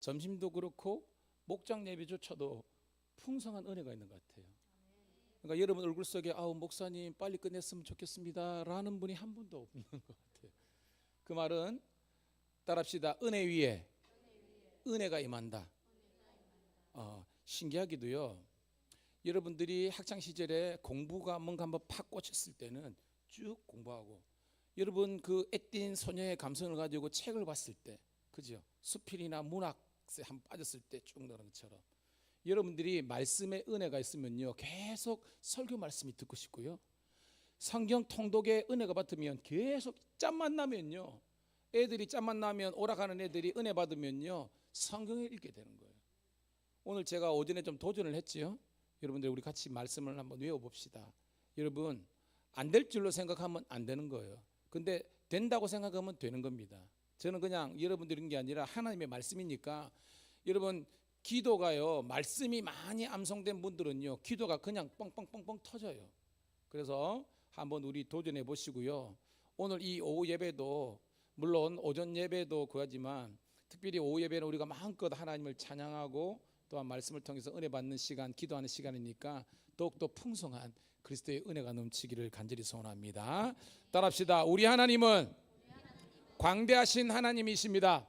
점심도 그렇고 목장 예배조차도 풍성한 은혜가 있는 것 같아요. 그러니까 여러분 얼굴 속에 아우 목사님 빨리 끝냈으면 좋겠습니다 라는 분이 한 분도 없는 것 같아요. 그 말은 따라합시다. 은혜 위에 은혜가 임한다. 신기하기도요, 여러분들이 학창시절에 공부가 뭔가 한번 팍 꽂혔을 때는 쭉 공부하고, 여러분 그 애띤 소녀의 감성을 가지고 책을 봤을 때, 그죠? 수필이나 문학에 한번 빠졌을 때 쭉 나오는 것처럼 여러분들이 말씀의 은혜가 있으면요 계속 설교 말씀이 듣고 싶고요, 성경 통독의 은혜가 받으면 계속 짬만 나면요, 애들이 짬만 나면 오락하는 애들이 은혜 받으면요 성경을 읽게 되는 거예요. 오늘 제가 오전에 좀 도전을 했지요. 여러분들 우리 같이 말씀을 한번 외워봅시다. 여러분 안 될 줄로 생각하면 안 되는 거예요. 근데 된다고 생각하면 되는 겁니다. 저는 그냥 여러분들 이런 게 아니라 하나님의 말씀이니까, 여러분 기도가요 말씀이 많이 암송된 분들은요 기도가 그냥 뻥뻥뻥뻥 터져요. 그래서 한번 우리 도전해 보시고요, 오늘 이 오후 예배도 물론 오전 예배도 그하지만 특별히 오후 예배는 우리가 마음껏 하나님을 찬양하고 또한 말씀을 통해서 은혜 받는 시간, 기도하는 시간이니까 더욱더 풍성한 그리스도의 은혜가 넘치기를 간절히 소원합니다. 따라합시다. 우리 하나님은 광대하신 하나님이십니다.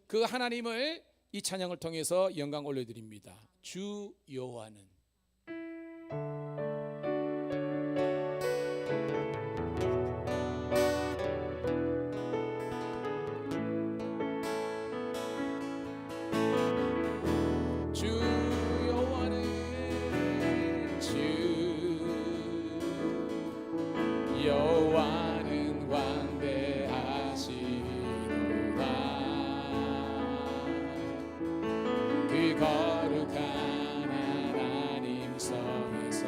그 하나님을 이 찬양을 통해서 영광 올려드립니다. 주 여호와는 여호와는 광대하시도다. 그 거룩한 하나님 성에서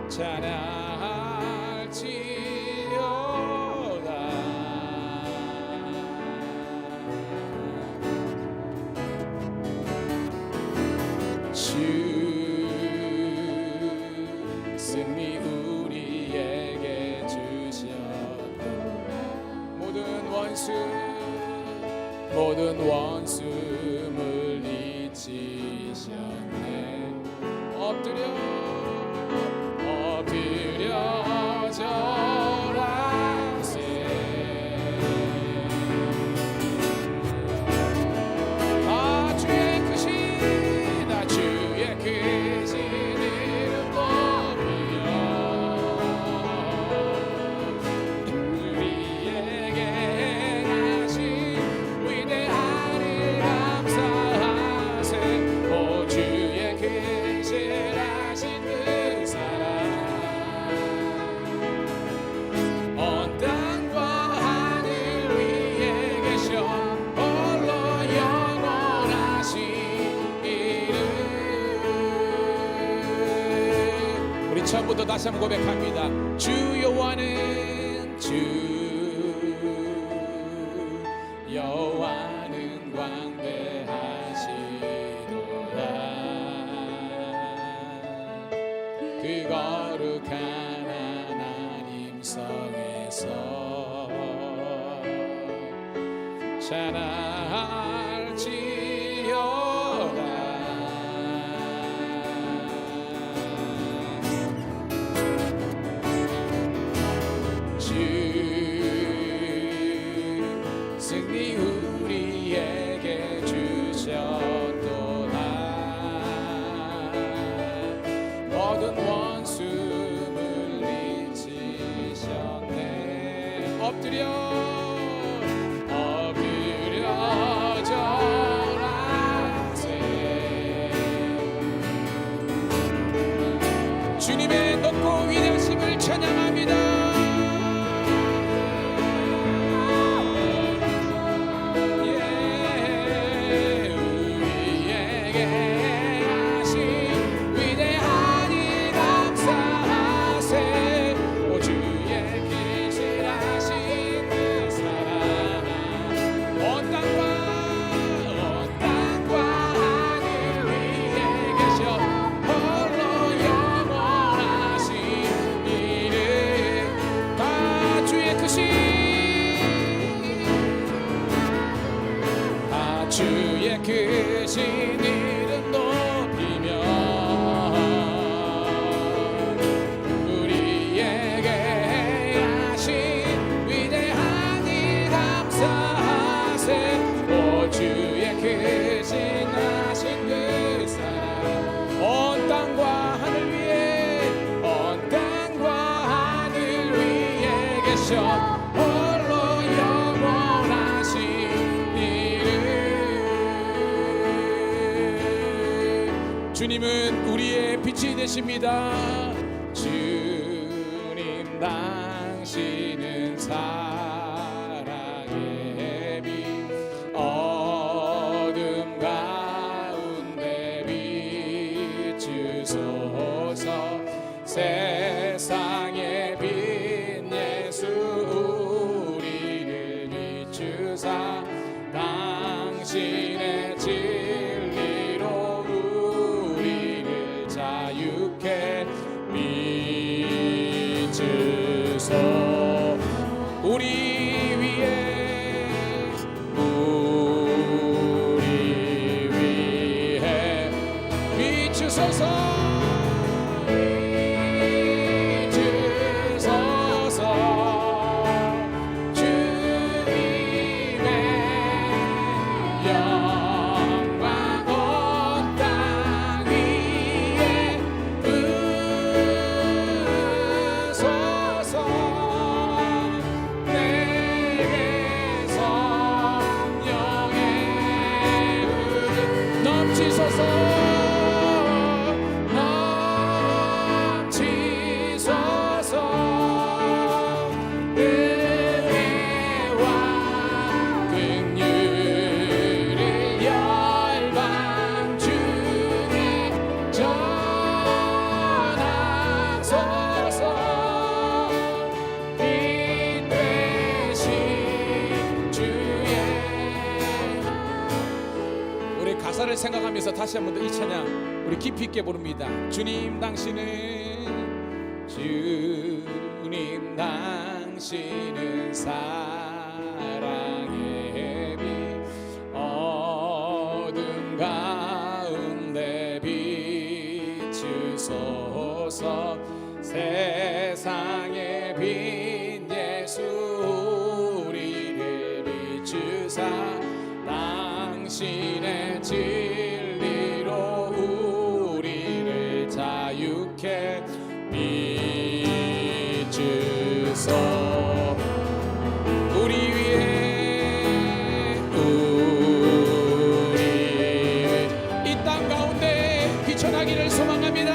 찬양할지어다. 승리 우리에게 주셨다. 모든 원수 물리치셨네. 엎드려 절하세. 주의 크신 이름 높이며 우리에게 행하신 위대한 일 감사하세. 오 주의 크신 하신 그 사랑 온 땅과 하늘 위에 계셔 홀로 영원하신 이름. 우리 처음부터 다시 한번 고백합니다. 주 여호와는 광대하시도다. 그 거룩한 하나님 성에서 찬양할지어다. 승리 우리에게 주셨도다. 모든 원수 물리치셨네. 엎드려 절하세. 주님의 높고 위대하심을 찬양합니다. 홀로 영원하신 이름. 주의 크신 이름 높이며 우리에게 하신 위대한 일 감사하세. 오 주의 크신 하신 그 사랑 온 땅과 하늘 위에 온 땅과 하늘 위에 계셔 주님은 우리의 빛이 되십니다. 주님 당신은 사랑의 빛 어둠 가운데 비추소서. 세상의 빛 예수 우리를 비추사 당신의 진리로 자유케 비추소. 우리 위에 비추소서. 비추소서. 주님의 영광 온 땅 위에 부소서. 내게 성령의 불을 넘치소서. 가사를 생각하면서 다시 한 번 더 이 찬양 우리 깊이 있게 부릅니다. 주님 당신은 주님 당신은 사랑의 빛 어둠 가운데 비추소서. 세상의 빛 예수 우리를 비추사 당신의 진리로 우리를 자유케 비추소. 우리 위에 이 땅 가운데 비춰나기를 소망합니다.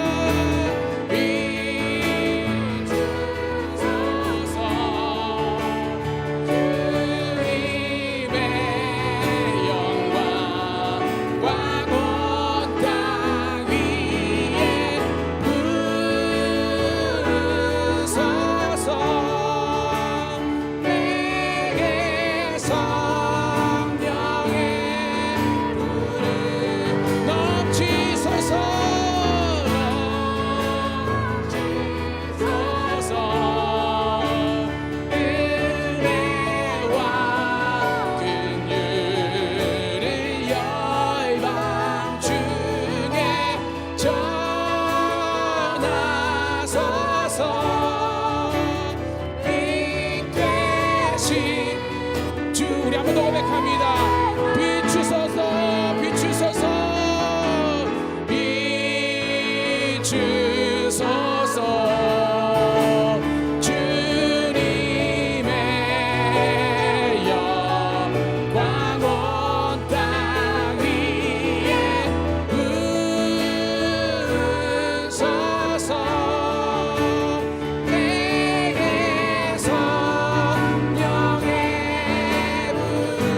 우리 한번 더 고백합니다. 비추소서 비추소서 비추소서. 주님의 영광 온 땅 위에 부소서. 내게 성령의 불을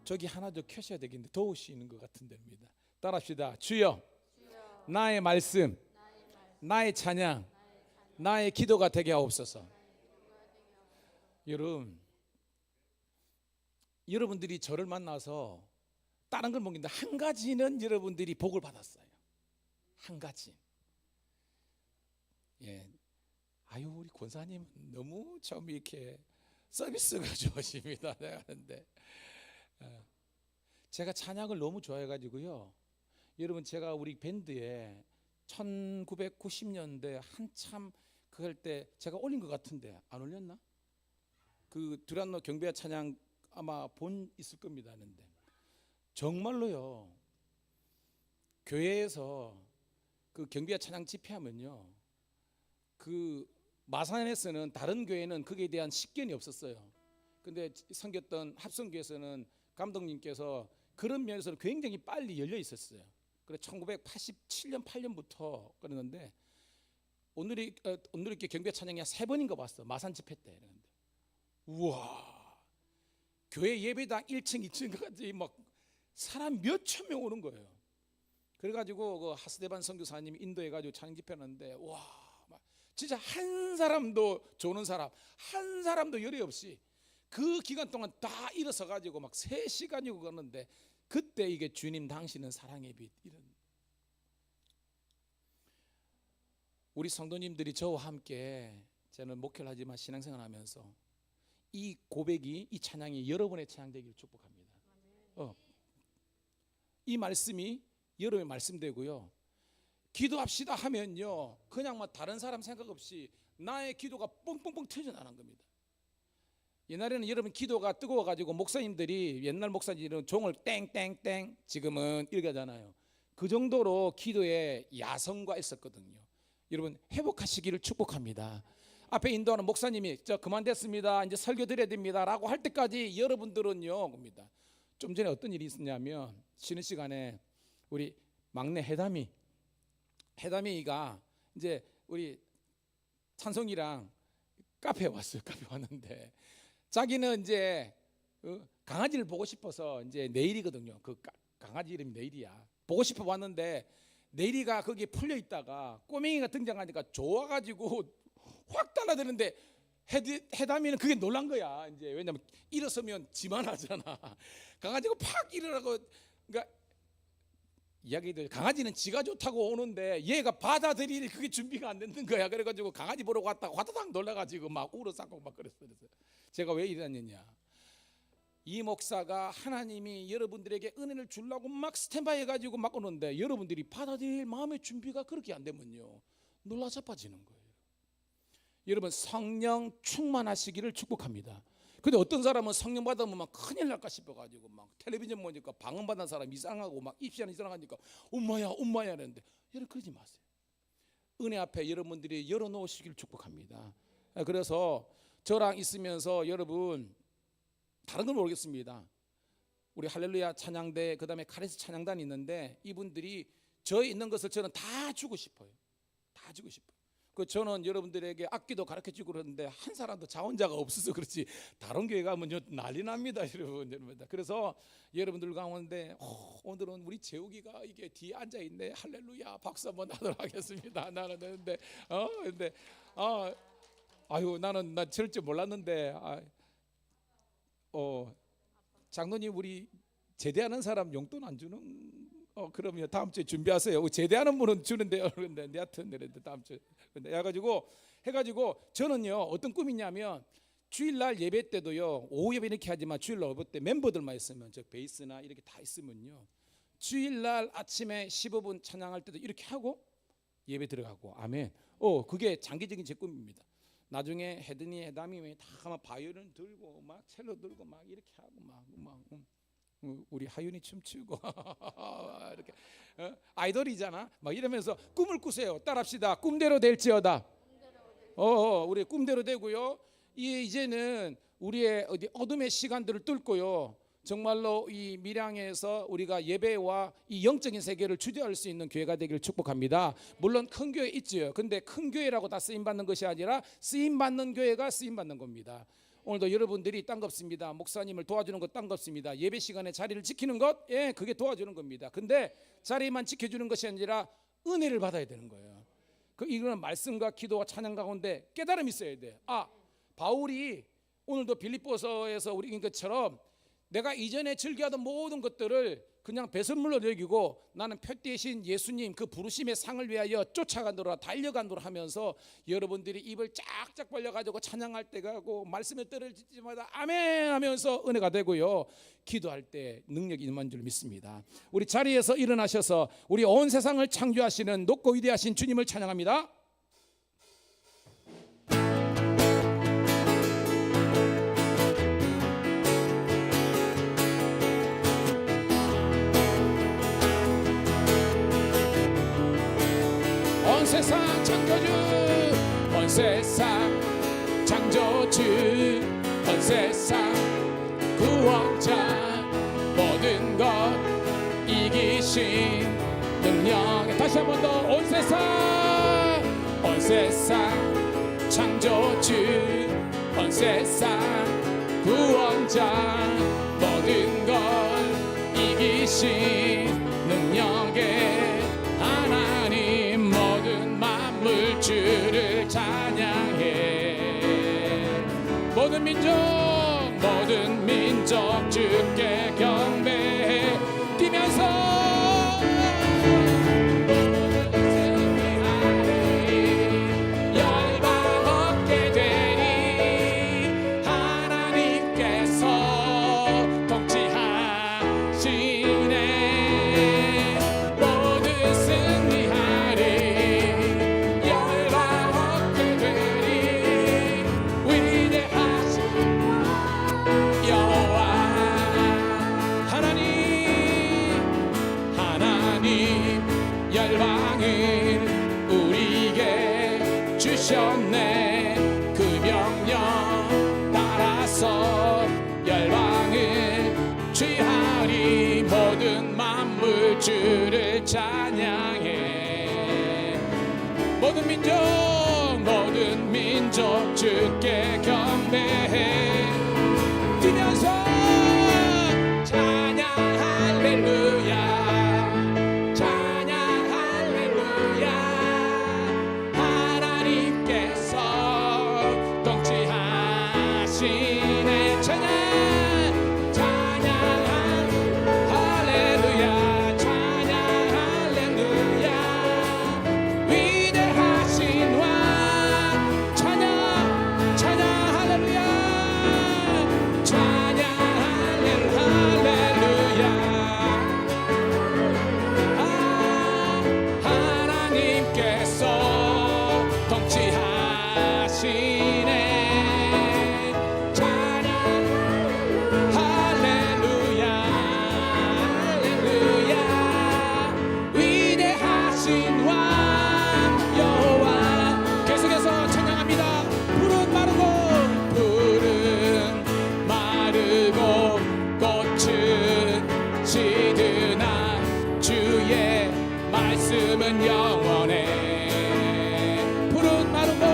저기 하나 더 켜셔야 되겠는데 더우시는 것 같은 데입니다. 따라합시다. 주여, 나의 말씀, 나의 찬양, 나의 기도가 되게 하옵소서. 여러분들이 저를 만나서 다른 걸 먹는데 한 가지는 여러분들이 복을 받았어요. 한 가지. 예. 아유, 우리 권사님 너무 좀 이렇게 서비스가 좋으십니다. 내가 하는데 제가 찬양을 너무 좋아해가지고요. 여러분, 제가 우리 밴드에 1990년대 한참 그럴 때 제가 올린 것 같은데 안 올렸나? 그 두란노 경배와 찬양 아마 본 있을 겁니다. 하는데 정말로요, 교회에서 그 경배와 찬양 집회하면요, 그 마산에서는 다른 교회는 거기에 대한 식견이 없었어요. 근데 섬겼던 합성교에서는 감독님께서 그런 면에서 굉장히 빨리 열려 있었어요. 그래 1987년 8년부터 그러는데 오늘 이렇게 경배 찬양이 3번인가 봤어. 마산 집회 때. 그런데 우와, 교회 예배당 1층 2층까지 막 사람 몇천 명 오는 거예요. 그래가지고 그 하스데반 선교사님이 인도해가지고 찬양 집회하는데 와, 막 진짜 한 사람도 조는 사람, 한 사람도 열이 없이 그 기간 동안 다 일어서 가지고 막 3시간이고 그러는데 그때 이게 주님 당신은 사랑의 빛, 이런 우리 성도님들이 저와 함께, 저는 목회를 하지만 신앙생활 하면서 이 고백이, 이 찬양이 여러분의 찬양 되기를 축복합니다. 이 말씀이 여러분의 말씀 되고요. 기도합시다 하면요, 그냥 뭐 다른 사람 생각 없이 나의 기도가 뻥뻥뻥 터져나가는 겁니다. 옛날에는 여러분 기도가 뜨거워가지고 목사님들이, 옛날 목사님들은 종을 땡땡땡, 지금은 이렇게 하잖아요. 그 정도로 기도에 야성과 있었거든요. 여러분 회복하시기를 축복합니다. 앞에 인도하는 목사님이 저 그만됐습니다, 이제 설교 드려야 됩니다 라고 할 때까지 여러분들은요 겁니다. 좀 전에 어떤 일이 있었냐면, 쉬는 시간에 우리 막내 해담이가 이제 우리 찬송이랑 카페에 왔어요. 카페 왔는데 자기는 이제 강아지를 보고 싶어서, 이제 내일이거든요. 그 강아지 이름이 내일이야. 보고 싶어 왔는데 내일이가 거기에 풀려 있다가 꼬맹이가 등장하니까 좋아가지고 확 달라드는데 해담이는 그게 놀란 거야. 이제 왜냐면 일어서면 지만 하잖아. 강아지가 팍 일어나고, 그러니까 이야기들, 강아지는 지가 좋다고 오는데 얘가 받아들일 그게 준비가 안 되는 거야. 그래가지고 강아지 보러 갔다가 화다닥 놀라가지고 막 울어싸고 막 그랬어요. 제가 왜 이러느냐, 이 목사가 하나님이 여러분들에게 은혜를 주려고 막 스탠바이 해가지고 막 오는데 여러분들이 받아들일 마음의 준비가 그렇게 안 되면요, 놀라 자빠지는 거예요. 여러분 성령 충만하시기를 축복합니다. 근데 어떤 사람은 성령 받으면 막 큰일 날까 싶어가지고 막 텔레비전 보니까 방언받은 사람 이상하고 막 입시하는 이상하니까 엄마야 하는데, 여러분 그러지 마세요. 은혜 앞에 여러분들이 열어놓으시기를 축복합니다. 그래서 저랑 있으면서 여러분 다른 건 모르겠습니다. 우리 할렐루야 찬양대, 그 다음에 카레스 찬양단이 있는데 이분들이 저 있는 것을 저는 다 주고 싶어요. 다 주고 싶어요. 그 저는 여러분들에게 악기도 가르쳐주고 그러는데 한 사람도 자원자가 없어서 그렇지 다른 교회 가면 난리 납니다, 여러분. 그래서 여러분들 가운데 오늘은 우리 재욱이가 이게 뒤에 앉아 있네. 할렐루야 박수 한번 하도록 하겠습니다. 나는 근데 나는 저럴 줄 몰랐는데 장로님 우리 제대하는 사람 용돈 안 주는? 그러면 다음 주에 준비하세요. 제대하는 분은 주는데요. 그런데 하여튼 다음 주에 해가지고 저는요 어떤 꿈이냐면, 주일날 예배 때도요, 오후 예배 이렇게 하지만 주일날 예배 때 멤버들만 있으면, 저 베이스나 이렇게 다 있으면요, 주일날 아침에 15분 찬양할 때도 이렇게 하고 예배 들어가고. 아멘. 그게 장기적인 제 꿈입니다. 나중에 해담이 다 바이올린 들고 막 첼로 들고 막 이렇게 하고 막 우리 하윤이 춤추고 이렇게 아이돌이잖아. 막 이러면서 꿈을 꾸세요. 따라합시다. 꿈대로 될지어다. 우리 꿈대로 되고요. 이제는 우리의 어둠의 시간들을 뚫고요, 정말로 이 밀양에서 우리가 예배와 이 영적인 세계를 주도할 수 있는 교회가 되기를 축복합니다. 물론 큰 교회 있죠. 근데 큰 교회라고 다 쓰임 받는 것이 아니라 쓰임 받는 교회가 쓰임 받는 겁니다. 오늘도 여러분들이 딴겁습니다. 목사님을 도와주는 것 딴겁습니다. 예배 시간에 자리를 지키는 것, 예, 그게 도와주는 겁니다. 근데 자리만 지켜주는 것이 아니라 은혜를 받아야 되는 거예요. 이거는 말씀과 기도와 찬양 가운데 깨달음이 있어야 돼. 바울이 오늘도 빌립보서에서 우리 읽은 것처럼 내가 이전에 즐겨하던 모든 것들을 그냥 배설물로 여기고 나는 표대신 예수님 그 부르심의 상을 위하여 쫓아가노라 달려가노라 하면서 여러분들이 입을 쫙쫙 벌려가지고 찬양할 때가 하고 말씀에 떨어질 때마다 아멘 하면서 은혜가 되고요, 기도할 때 능력이 임한 줄 믿습니다. 우리 자리에서 일어나셔서 우리 온 세상을 창조하시는 높고 위대하신 주님을 찬양합니다. 온 세상 창조주, 온 세상 창조주, 온 세상 구원자, 모든 것 이기신 능력. 다시 한 번 더. 온 세상 창조주, 온 세상 구원자, 모든 것 이기신 능력의 하나님, 모든 만물주를 찬양해. 모든 민족 주께 경배해. 뛰면서 열방을 우리에게 주셨네. 그 명령 따라서 열방을 취하리. 모든 만물 주를 찬양해. 모든 민족 주께 경배해. 뛰면서 찬양 할렐루야. 말씀은 영원해. 푸른 마르고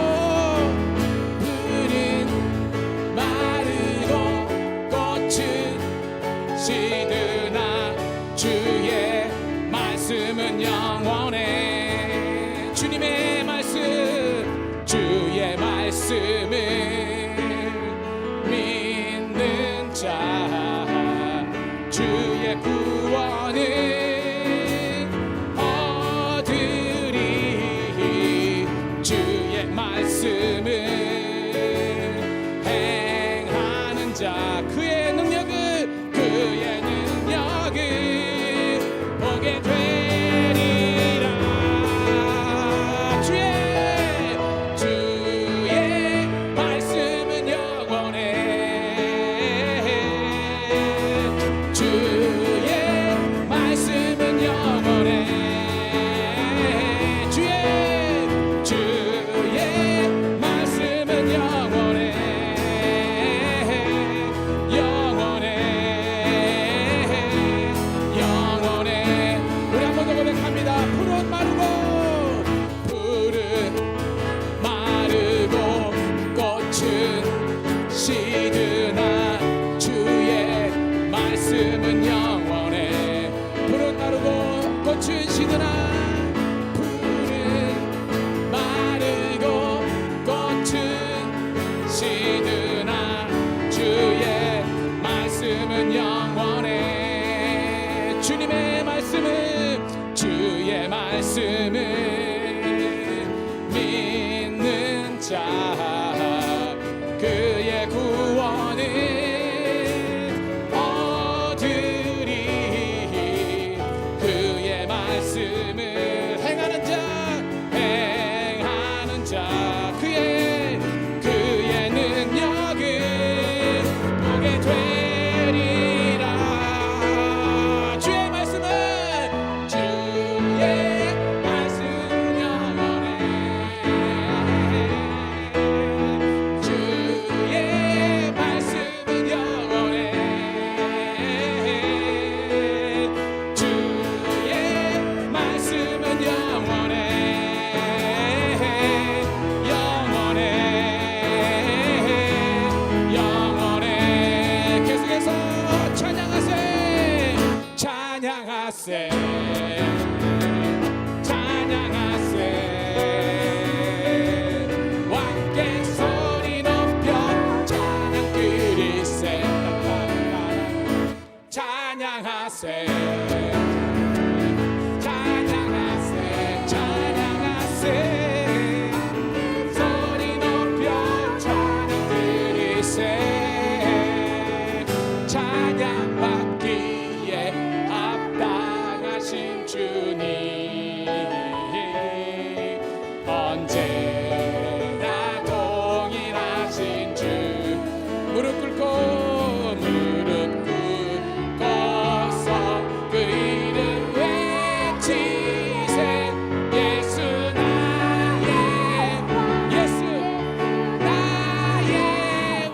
꽃은 시드나 주의 말씀은 영원해. 주님의 말씀, 주의 말씀을 믿는 자, 주의 구원을 말씀을 행하는 자, 그의 능력을 보게 되리라. 주의 말씀은 영원해. 주의 말씀은 영원해. 주의 말씀을 믿는 자 그의 구원을 얻으리. 그의 말씀을 행하는 자 그의 능력을 보게 되리라. 주의 말씀은 영원해. 주의 말씀은 영원해. 주의 말씀은 영원해. 찬양하세 왕께 소리 높여 찬양 드리세. 찬양하세 소리 높여 찬양 드리세. 찬양 받기에 합당하신 주님 언제나 동일하신 주. 무릎 꿇고서 그 이름 외치세. 예수 나의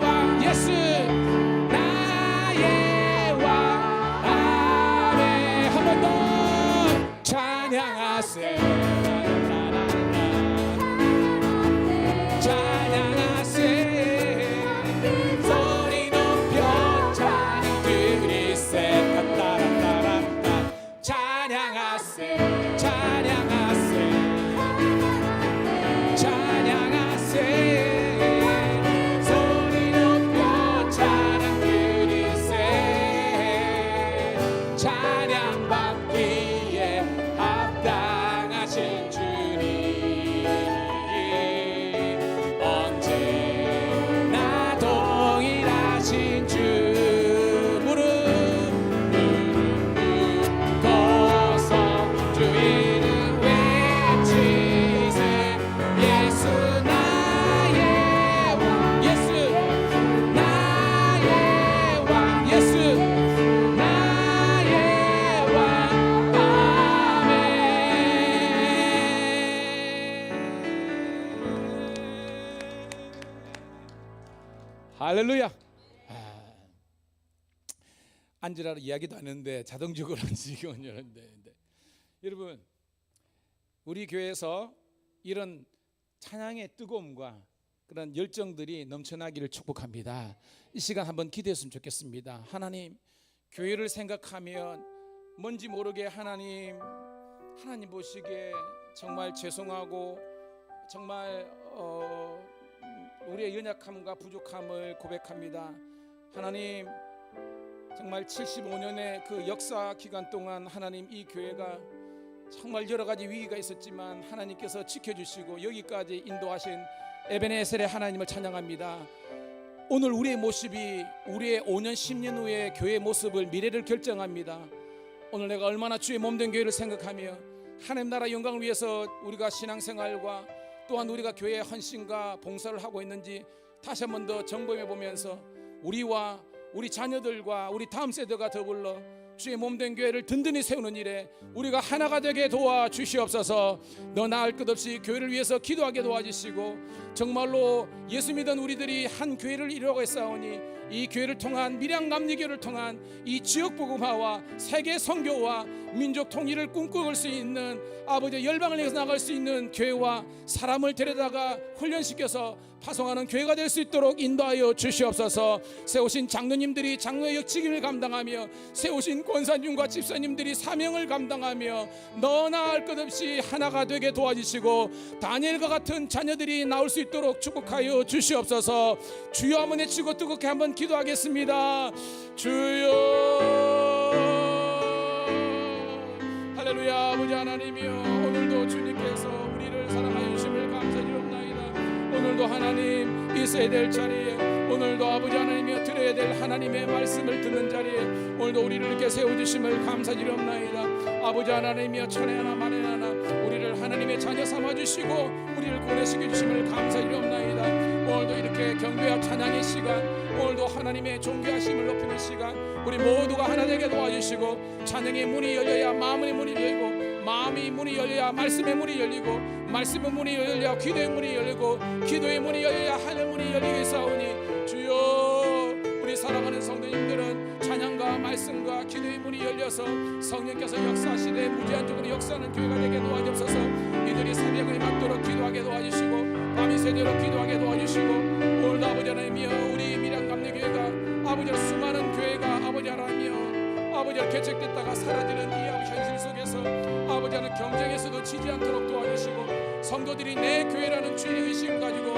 왕. 예수 나의 왕. 아멘. 한 번 더 찬양하세. 찬양하세 소리 높여 찬양 드리세. 찬양하세 찬양하세 찬양하세 소리 높여 찬양 드리세. 찬양 받기에 합당하신 주님 언제나 동일하신 주. 무릎 꿇고서 주 이름 외치세. 예수 나의 왕. 예수 나의 왕. 예수 나의 왕. 아멘. 할렐루야. 앉으라고 이야기도 하는데 자동적으로 앉으시곤 이러는데, 여러분 우리 교회에서 이런 찬양의 뜨거움과 그런 열정들이 넘쳐나기를 축복합니다. 이 시간 한번 기도했으면 좋겠습니다. 하나님, 교회를 생각하면 뭔지 모르게 하나님 보시기에 정말 죄송하고 정말 우리의 연약함과 부족함을 고백합니다. 하나님, 정말 75년의 그 역사 기간 동안 하나님 이 교회가 정말 여러 가지 위기가 있었지만 하나님께서 지켜주시고 여기까지 인도하신 에베네셀의 하나님을 찬양합니다. 오늘 우리의 모습이 우리의 5년 10년 후의 교회의 모습을 미래를 결정합니다. 오늘 내가 얼마나 주의 몸된 교회를 생각하며 하나님 나라 영광을 위해서 우리가 신앙생활과 또한 우리가 교회의 헌신과 봉사를 하고 있는지 다시 한 번 더 점검해 보면서 우리와 우리 자녀들과 우리 다음 세대가 더불어 주의 몸된 교회를 든든히 세우는 일에 우리가 하나가 되게 도와주시옵소서. 너 나을 것 없이 교회를 위해서 기도하게 도와주시고 정말로 예수 믿은 우리들이 한 교회를 이루어가 싸우니 이 교회를 통한 밀양 남리교를 통한 이 지역 복음화와 세계 선교와 민족 통일을 꿈꿀 수 있는 아버지 열방을 위해서 나갈 수 있는 교회와 사람을 데려다가 훈련시켜서 파송하는 교회가 될 수 있도록 인도하여 주시옵소서. 세우신 장로님들이 장로의 역직임을 감당하며 세우신 권사님과 집사님들이 사명을 감당하며 너나 할 것 없이 하나가 되게 도와주시고 다니엘과 같은 자녀들이 나올 수 있도록 축복하여 주시옵소서. 주여 한번 외치고 뜨겁게 한번 기도하겠습니다. 주여. 할렐루야. 아버지 하나님이여, 오늘도 하나님 있어야 될 자리에 오늘도 아버지 하나님이여 들어야 될 하나님의 말씀을 듣는 자리에 오늘도 우리를 이렇게 세워주심을 감사드리옵나이다. 아버지 하나님이여 천에 하나 만에 하나 우리를 하나님의 자녀 삼아주시고 우리를 구원시켜주심을 감사드리옵나이다. 오늘도 이렇게 경배와 찬양의 시간, 오늘도 하나님의 존귀하심을 높이는 시간, 우리 모두가 하나 되게 도와주시고 찬양의 문이 열려야 마음의 문이 열리고 마음의 문이 열려야 말씀의 문이 열리고 말씀의 문이 열려야 기도의 문이 열리고 기도의 문이 열려야 하늘 문이 열리겠사오니 주여 우리 사랑하는 성도님들은 찬양과 말씀과 기도의 문이 열려서 성령께서 역사하시되 무제한적으로 역사하는 교회가 되게 도와주옵소서. 이들이 새벽을 맞도록 기도하게 도와주시고 밤이 새도록 기도하게 도와주시고 오늘도 아버지 하나님이여 우리 미량감리교회가 아버지 수많은 교회가 아버지 하나님이여 아버지 개척됐다가 사라지는 이 아버지 현실 속에서 아버지 하나님 경쟁에서도 지지 않도록 도와주시고 성도들이 내 교회라는 주의 의식을 가지고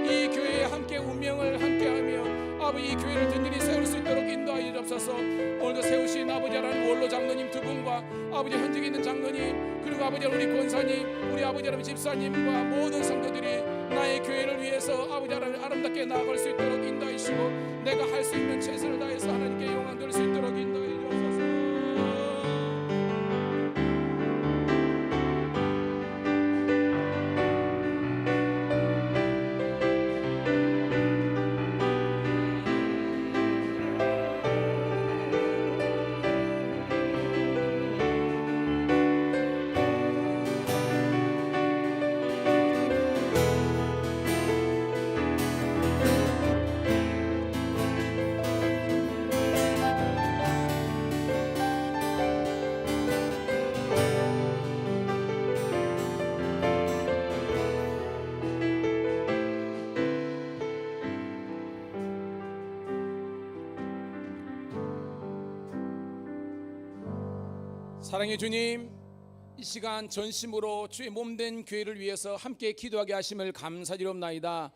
이 교회에 함께 운명을 함께하며 아버지 이 교회를 든든히 세울 수 있도록 인도하여 주옵소서. 오늘도 세우신 아버지 하나님 원로 장로님 두 분과 아버지 현직에 있는 장로님 그리고 아버지 우리 권사님 우리 아버지 하나님 집사님과 모든 성도들이 나의 교회를 위해서 아버지 하나님 아름답게 나아갈 수 있도록 인도하여 주시고 내가 할 수 있는 최선을 다해서 하나님께 영광 돌릴 수 있도록 인도하여 주옵소서. 사랑의 주님, 이 시간 전심으로 주의 몸된 교회를 위해서 함께 기도하게 하심을 감사드리옵나이다.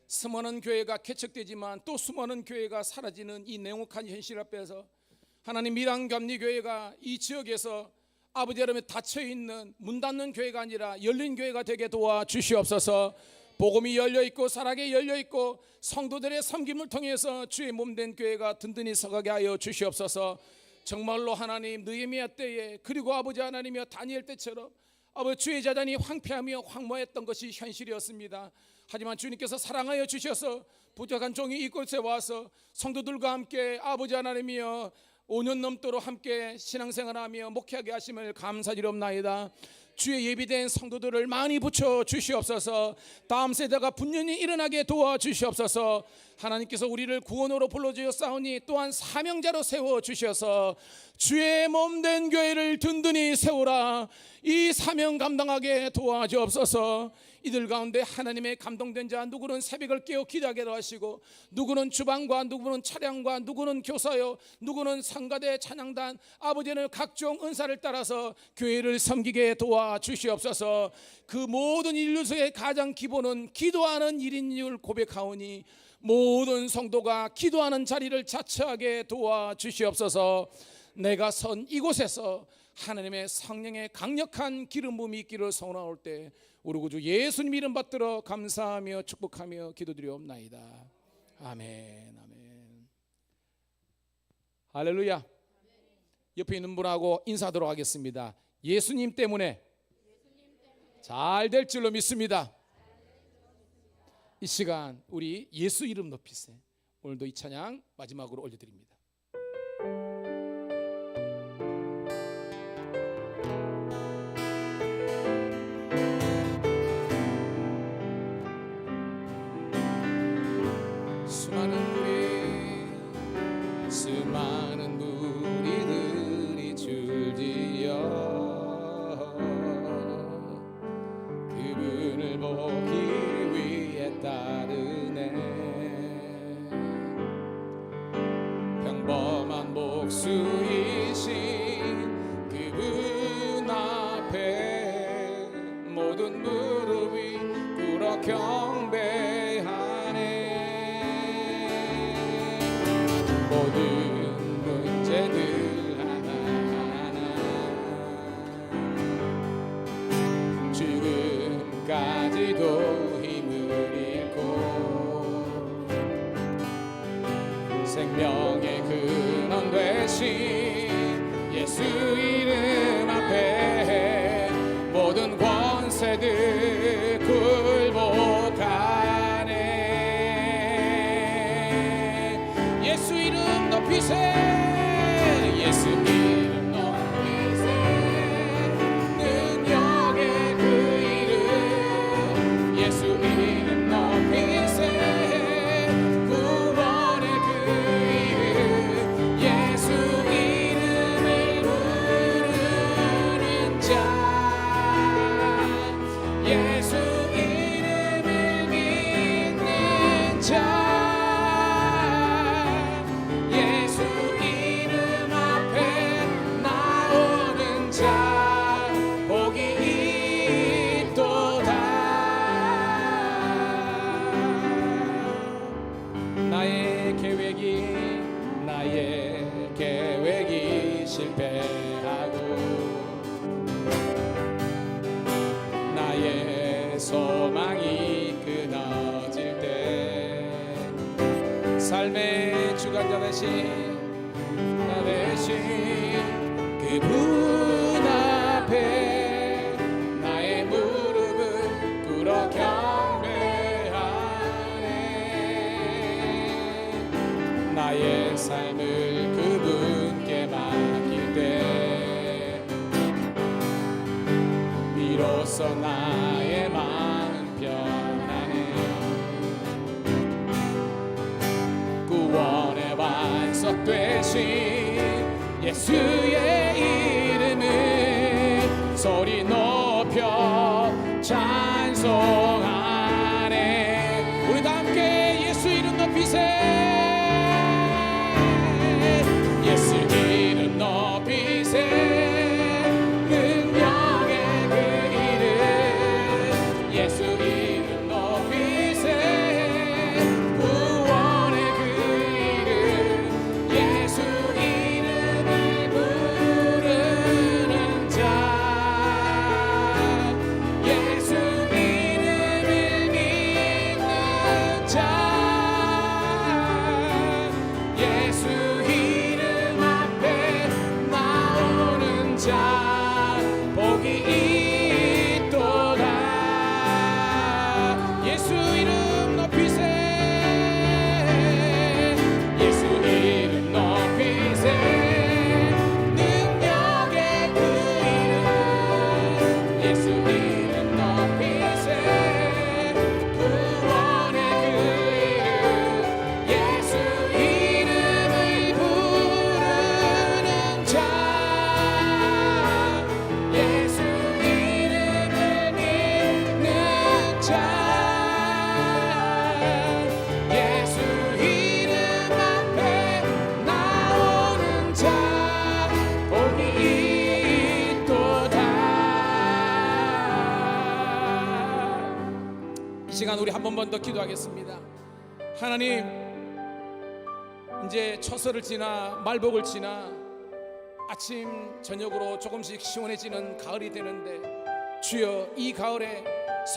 수많은 교회가 개척되지만 또 수많은 교회가 사라지는 이 냉혹한 현실 앞에서 하나님 미랑감리교회가 이 지역에서 아버지 여러분 닫혀있는 문 닫는 교회가 아니라 열린 교회가 되게 도와주시옵소서. 복음이 열려있고 사랑이 열려있고 성도들의 섬김을 통해서 주의 몸된 교회가 든든히 서가게 하여 주시옵소서. 정말로 하나님 느헤미야 때에 그리고 아버지 하나님이여 다니엘 때처럼 아버지 주의 자단이 황폐하며 황무했던 것이 현실이었습니다. 하지만 주님께서 사랑하여 주셔서 부족한 종이 이곳에 와서 성도들과 함께 아버지 하나님이여 5년 넘도록 함께 신앙생활하며 목회하게 하심을 감사드리옵나이다. 주의 예비된 성도들을 많이 붙여 주시옵소서. 다음 세대가 분연히 일어나게 도와주시옵소서. 하나님께서 우리를 구원으로 불러주셨사오니 또한 사명자로 세워주셔서 주의 몸된 교회를 든든히 세우라. 이 사명 감당하게 도와주옵소서. 이들 가운데 하나님의 감동된 자 누구는 새벽을 깨어 기도하게 하시고 누구는 주방과 누구는 차량과 누구는 교사요 누구는 성가대 찬양단 아버지는 각종 은사를 따라서 교회를 섬기게 도와주시옵소서. 그 모든 인류의 가장 기본은 기도하는 1인율 고백하오니 모든 성도가 기도하는 자리를 자처하게 도와주시옵소서. 내가 선 이곳에서 하나님의 성령의 강력한 기름 부음이 있기를 소원하올 때 우리 구주 예수님 이름 받들어 감사하며 축복하며 기도드리옵나이다. 아멘. 아멘. 할렐루야. 옆에 있는 분하고 인사하도록 하겠습니다. 예수님 때문에 잘 될 줄로 믿습니다. 이 시간 우리 예수 이름 높이세. 오늘도 이 찬양 마지막으로 올려드립니다. 수많은 무리들이 줄지어 그분을 보기 위해 따르네. 평범한 목수이신 그분 앞에 모든 무릎이 꿇어 경배하네. 모든 문제들 하나하나 지금까지도 힘을 잃고 생명의 근원 되신 예수 이름 앞에 모든 권세들 굴복하네. 예수 이름 높이세. 예수 이름 높이세. 능력의 그 이름 예수 이름 높이세. 구원의 그 이름 예수 이름을 부르는 자 예수 이름을 믿는 자 예수 이름 앞에 나오는 자 복이 있도다. 나의 계획이 실패하고 나의 소망이 끊어질 때 삶의 주관자 대신 나 대신 그분 앞에 나의 무릎을 꿇어 경배하네. 나의 삶을 그분께 맡길 때 비로소 나의 마음 편하네. 구원의 반석 되신 예수의 이름을 소리 높여 찬송하네. 우리 다 함께 예수 이름 높이세. 예수 이름 높이세. 능력의 그 이름 예수 이름 높이세. 구원의 그 이름 예수 이름을 부르는 자 예수 이름을 믿는 자 예수 이름 앞에 나오는 자 복이 있도다. 예수 이름 높이세. 예수 이름 높이세. 능력의 그 이름 예수 이름 높이세. 구원의 그 이름 예수 이름을 부르는 자 예수 이름을 믿는 자 예수 이름 앞에 나오는 자 복이 있도다. 이 시간 우리 한 번만 더 기도하겠습니다. 하나님, 이제 처서를 지나 말복을 지나 아침 저녁으로 조금씩 시원해지는 가을이 되는데 주여 이 가을에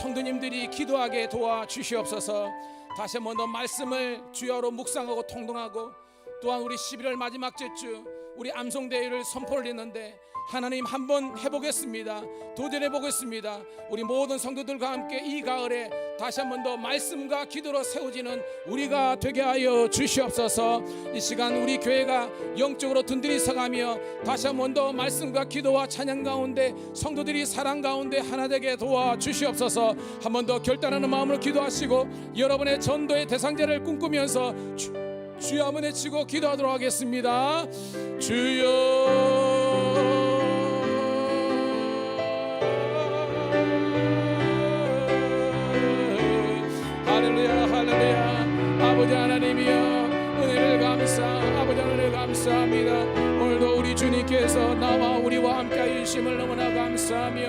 성도님들이 기도하게 도와주시옵소서. 다시 한번 더 말씀을 주여로 묵상하고 통독하고 또한 우리 11월 마지막 주 우리 암송대회를 선포를 했는데 하나님 한번 해보겠습니다. 도전해보겠습니다. 우리 모든 성도들과 함께 이 가을에 다시 한번 더 말씀과 기도로 세워지는 우리가 되게 하여 주시옵소서. 이 시간 우리 교회가 영적으로 든든히 서가며 다시 한번 더 말씀과 기도와 찬양 가운데 성도들이 사랑 가운데 하나 되게 도와주시옵소서. 한번 더 결단하는 마음으로 기도하시고 여러분의 전도의 대상자를 꿈꾸면서 주여 한번 외치고 기도하도록 하겠습니다. 주여 할렐루야 할렐루야. 아버지 하나님이여 은혜를 아버지 하나님을 감사합니다. 오늘도 우리 주님께서 나와 우리와 함께 하심을 너무나 감사하며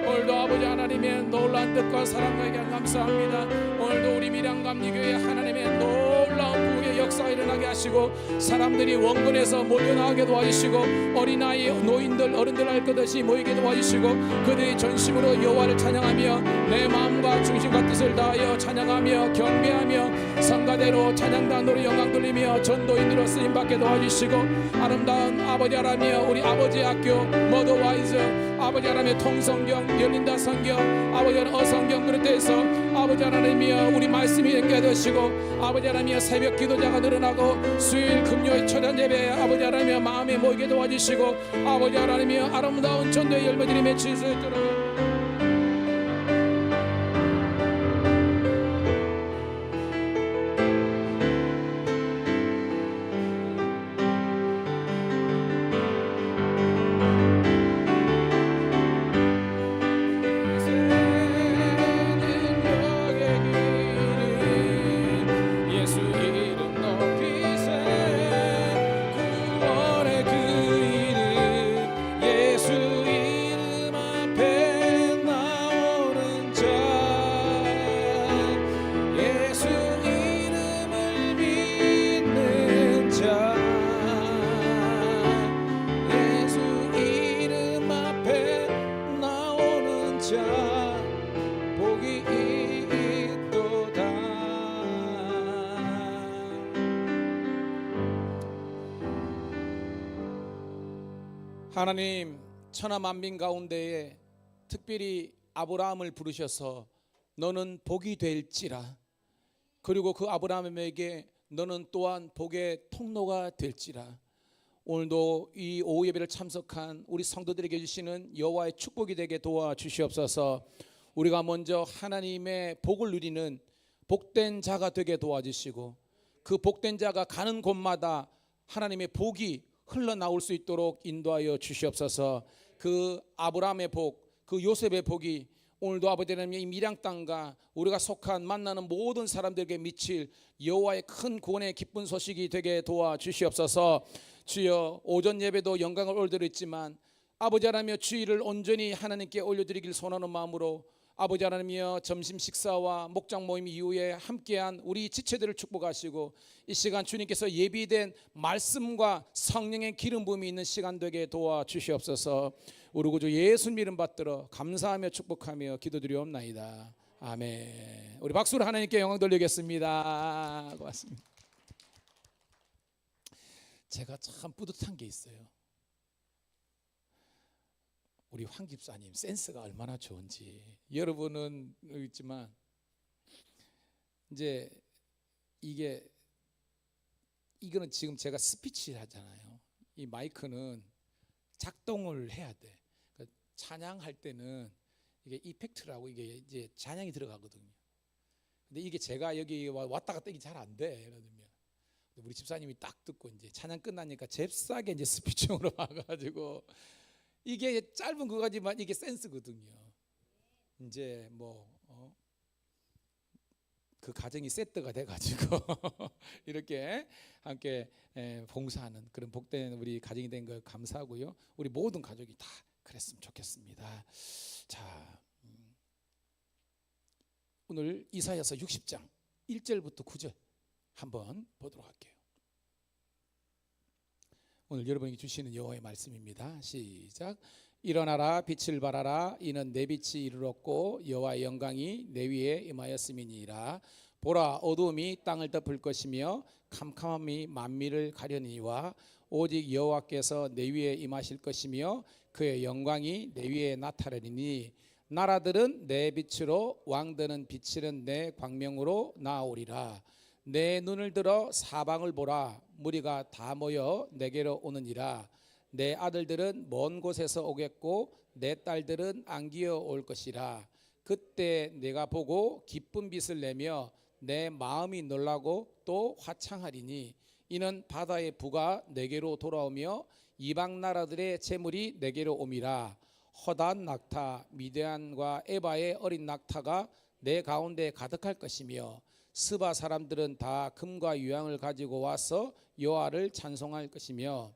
오늘도 아버지 하나님의 놀라운 뜻과 사랑과 감사합니다. 오늘도 우리 밀양감리교회 하나님의 놀라운 부흥의 역사가 일어나게 하시고 사람들이 원근에서 몰려나가게 도와주시고 어린아이 노인들 어른들 할 것 없이 모이게 도와주시고 그들이 전심으로 여호와를 찬양하며 내 마음과 중심과 뜻을 다하여 찬양하며 경배하며 성가대로 찬양단으로 영광 돌리며 전도인으로 쓰임받게 도와주시고 아름다운 아버지 하나며 우리 아버지 학교 머더와이즈 아버지 하나님의 통성경 열린다 성경 아버지 하나님 어성경 그릇에서 아버지 하나님이여 우리 말씀이 연결되시고 아버지 하나님이여 새벽 기도자가 늘어나고 수요일 금요일 초전 예배 아버지 하나님이여 마음에 모이게 도와주시고 아버지 하나님이여 아름다운 전도의 열매들이 맺힐 수 있도록 하나님 천하만민 가운데에 특별히 아브라함을 부르셔서 너는 복이 될지라 그리고 그 아브라함에게 너는 또한 복의 통로가 될지라 오늘도 이 오후 예배를 참석한 우리 성도들에게 주시는 여호와의 축복이 되게 도와주시옵소서. 우리가 먼저 하나님의 복을 누리는 복된 자가 되게 도와주시고 그 복된 자가 가는 곳마다 하나님의 복이 흘러나올 수 있도록 인도하여 주시옵소서. 그 아브라함의 복, 그 요셉의 복이 오늘도 아버지 하나님의 이 미량 땅과 우리가 속한 만나는 모든 사람들에게 미칠 여호와의 큰 구원의 기쁜 소식이 되게 도와주시옵소서. 주여 오전 예배도 영광을 올려드렸지만 아버지 하나님여 주일을 온전히 하나님께 올려드리길 선하는 마음으로 아버지 하나님이여 점심 식사와 목장 모임 이후에 함께한 우리 지체들을 축복하시고 이 시간 주님께서 예비된 말씀과 성령의 기름 부음이 있는 시간 되게 도와주시옵소서. 우리 구주 예수님 이름 받들어 감사하며 축복하며 기도드리옵나이다. 아멘. 우리 박수로 하나님께 영광 돌리겠습니다. 고맙습니다. 제가 참 뿌듯한 게 있어요. 우리 황 집사님 센스가 얼마나 좋은지 여러분은 있지만 이제 이거는 지금 제가 스피치를 하잖아요. 이 마이크는 작동을 해야 돼. 그러니까 찬양할 때는 이게 이펙트라고 이게 이제 찬양이 들어가거든요. 근데 이게 제가 여기 왔다 갔다 이게 잘 안 돼. 예를 들면 우리 집사님이 딱 듣고 이제 찬양 끝나니까 잽싸게 이제 스피치용으로 와가지고. 이게 짧은 그거지만 이게 센스거든요. 이제 그 가정이 세트가 돼가지고 이렇게 함께 봉사하는 그런 복된 우리 가정이 된 거 감사하고요. 우리 모든 가족이 다 그랬으면 좋겠습니다. 자, 오늘 이사야서 60장 1절부터 9절 한번 보도록 할게요. 오늘 여러분이 주시는 여호와의 말씀입니다. 시작. 일어나라 빛을 발하라 이는 내 빛이 이르렀고 여호와의 영광이 내 위에 임하였음이니이다. 보라 어두움이 땅을 덮을 것이며 캄캄함이 만민을 가려니와 오직 여호와께서 내 위에 임하실 것이며 그의 영광이 내 위에 나타나리니 나라들은 내 빛으로 왕들은 비치는 내 광명으로 나아오리라. 내 눈을 들어 사방을 보라 무리가 다 모여 내게로 오느니라. 내 아들들은 먼 곳에서 오겠고 내 딸들은 안기어 올 것이라. 그때 내가 보고 기쁜 빛을 내며 내 마음이 놀라고 또 화창하리니 이는 바다의 부가 내게로 돌아오며 이방 나라들의 재물이 내게로 옴이라. 허다한 낙타 미디안과 에바의 어린 낙타가 내 가운데 가득할 것이며 스바 사람들은 다 금과 유향을 가지고 와서 여호와를 찬송할 것이며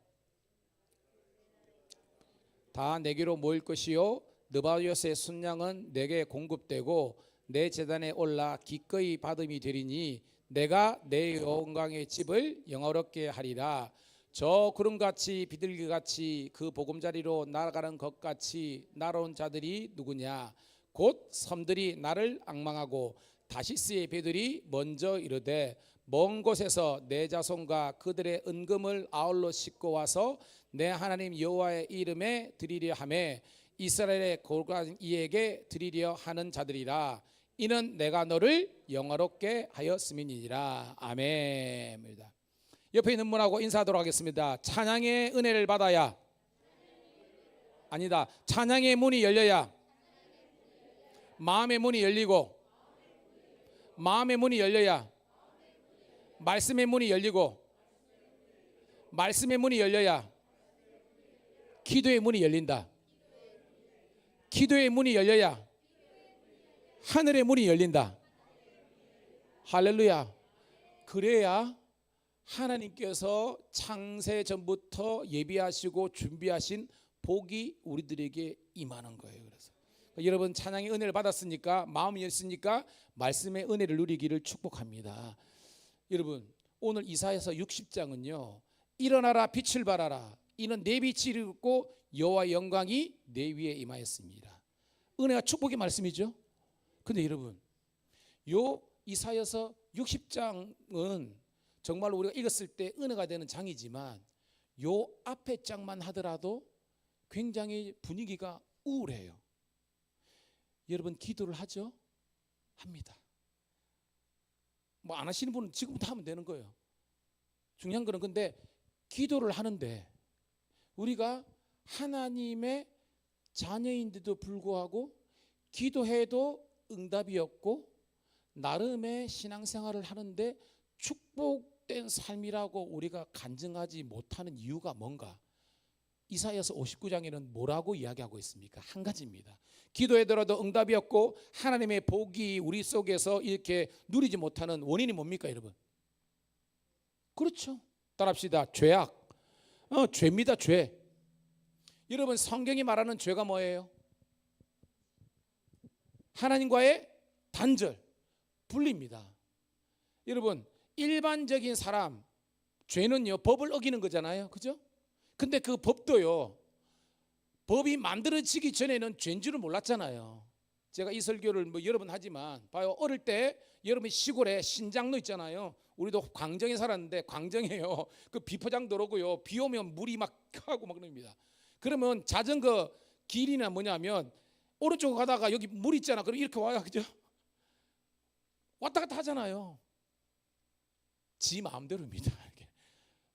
다 내게로 모일 것이요 느바요스의 순양은 내게 공급되고 내 제단에 올라 기꺼이 받음이 되리니 내가 내 영광의 집을 영화롭게 하리라. 저 구름같이 비둘기같이 그 보금자리로 날아가는 것 같이 날아온 자들이 누구냐? 곧 섬들이 나를 앙망하고 다시스의 배들이 먼저 이르되 먼 곳에서 내 자손과 그들의 은금을 아울러 싣고 와서 내 하나님 여호와의 이름에 드리려 하매 이스라엘의 거룩한 이에게 드리려 하는 자들이라. 이는 내가 너를 영화롭게 하였음이니라. 아멘. 옆에 있는 분하고 인사하도록 하겠습니다. 찬양의 은혜를 받아야, 아니다, 찬양의 문이 열려야 마음의 문이 열리고, 마음의 문이 열려야 말씀의 문이 열리고, 말씀의 문이 열려야 기도의 문이 열린다. 기도의 문이 열려야 하늘의 문이 열린다. 할렐루야. 그래야 하나님께서 창세 전부터 예비하시고 준비하신 복이 우리들에게 임하는 거예요. 그래서 여러분 찬양의 은혜를 받았으니까, 마음이 열렸으니까 말씀의 은혜를 누리기를 축복합니다. 여러분 오늘 이사야서 60장은요 일어나라 빛을 발하라 이는 내 빛이 이르고 여호와의 영광이 내 위에 임하였습니다. 은혜와 축복의 말씀이죠. 근데 여러분 요 이사야서 60장은 정말 우리가 읽었을 때 은혜가 되는 장이지만 요 앞에 장만 하더라도 굉장히 분위기가 우울해요. 여러분 기도를 하죠? 합니다. 뭐 안 하시는 분은 지금부터 하면 되는 거예요. 중요한 거는 근데 기도를 하는데 우리가 하나님의 자녀인데도 불구하고 기도해도 응답이 없고 나름의 신앙생활을 하는데 축복된 삶이라고 우리가 간증하지 못하는 이유가 뭔가? 이사야서 59장에는 뭐라고 이야기하고 있습니까? 한 가지입니다. 기도하더라도 응답이 없고 하나님의 복이 우리 속에서 이렇게 누리지 못하는 원인이 뭡니까 여러분? 그렇죠. 따라합시다. 죄악. 죄입니다. 죄. 여러분 성경이 말하는 죄가 뭐예요? 하나님과의 단절, 분리입니다. 여러분 일반적인 사람 죄는요 법을 어기는 거잖아요. 그죠? 근데 그 법도요 법이 만들어지기 전에는 죄인 줄을 몰랐잖아요. 제가 이 설교를 뭐 여러 번 하지만 봐요. 어릴 때 여러분 시골에 신장로 있잖아요. 우리도 광정에 살았는데 광정에요 그 비포장 도로고요 비 오면 물이 막 하고 막 그럽니다. 그러면 자전거 길이나 뭐냐면 오른쪽 가다가 여기 물 있잖아. 그럼 이렇게 와요. 그죠? 왔다 갔다 하잖아요. 지 마음대로입니다.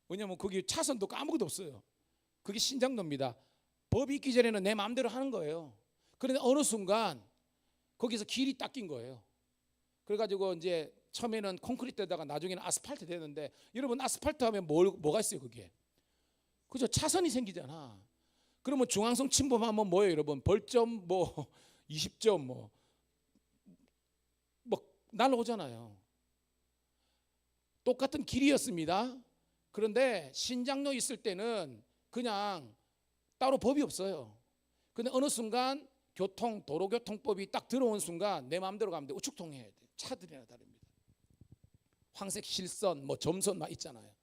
왜냐하면 거기 차선도 아무것도 없어요. 그게 신장로입니다. 법이 있기 전에는 내 마음대로 하는 거예요. 그런데 어느 순간 거기서 길이 닦인 거예요. 그래가지고 이제 처음에는 콘크리트에다가 나중에는 아스팔트 되는데 여러분 아스팔트 하면 뭐가 있어요 그게? 그죠? 차선이 생기잖아. 그러면 중앙선 침범하면 뭐예요 여러분? 벌점 뭐 20점 뭐 날라오잖아요. 똑같은 길이었습니다. 그런데 신장로 있을 때는 그냥 따로 법이 없어요. 근데 어느 순간 도로교통법이 딱 들어온 순간 내 마음대로 가면 돼. 우측 통해야 돼. 차들이나 다릅니다. 황색 실선, 뭐 점선 막 있잖아요.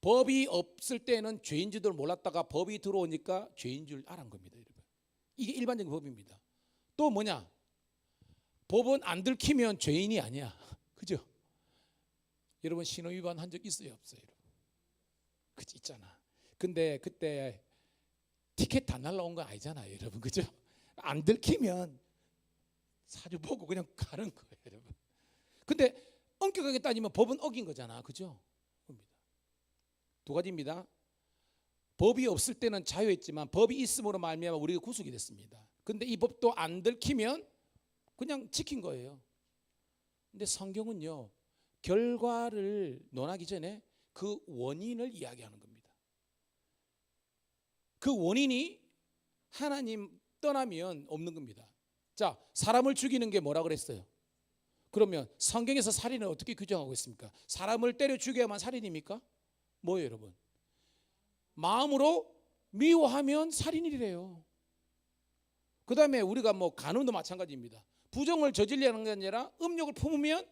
법이 없을 때는 죄인 줄도 몰랐다가 법이 들어오니까 죄인 줄 알은 겁니다, 여러분. 이게 일반적인 법입니다. 또 뭐냐? 법은 안 들키면 죄인이 아니야. 그죠? 여러분 신호 위반 한 적 있어요, 없어요? 그치 있잖아. 근데 그때 티켓 다 날라온 건 아니잖아요, 여러분. 그죠? 안 들키면 사주 보고 그냥 가는 거예요, 여러분. 근데 엄격하게 따지면 법은 어긴 거잖아. 그죠? 두 가지입니다. 법이 없을 때는 자유했지만 법이 있음으로 말미암아 우리가 구속이 됐습니다. 근데 이 법도 안 들키면 그냥 지킨 거예요. 근데 성경은요 결과를 논하기 전에 그 원인을 이야기하는 겁니다. 그 원인이 하나님 떠나면 없는 겁니다. 자, 사람을 죽이는 게 뭐라 그랬어요? 그러면 성경에서 살인을 어떻게 규정하고 있습니까? 사람을 때려 죽여야만 살인입니까? 뭐예요 여러분? 마음으로 미워하면 살인이래요. 그 다음에 우리가 뭐 간음도 마찬가지입니다. 부정을 저지르는 게 아니라 음욕을 품으면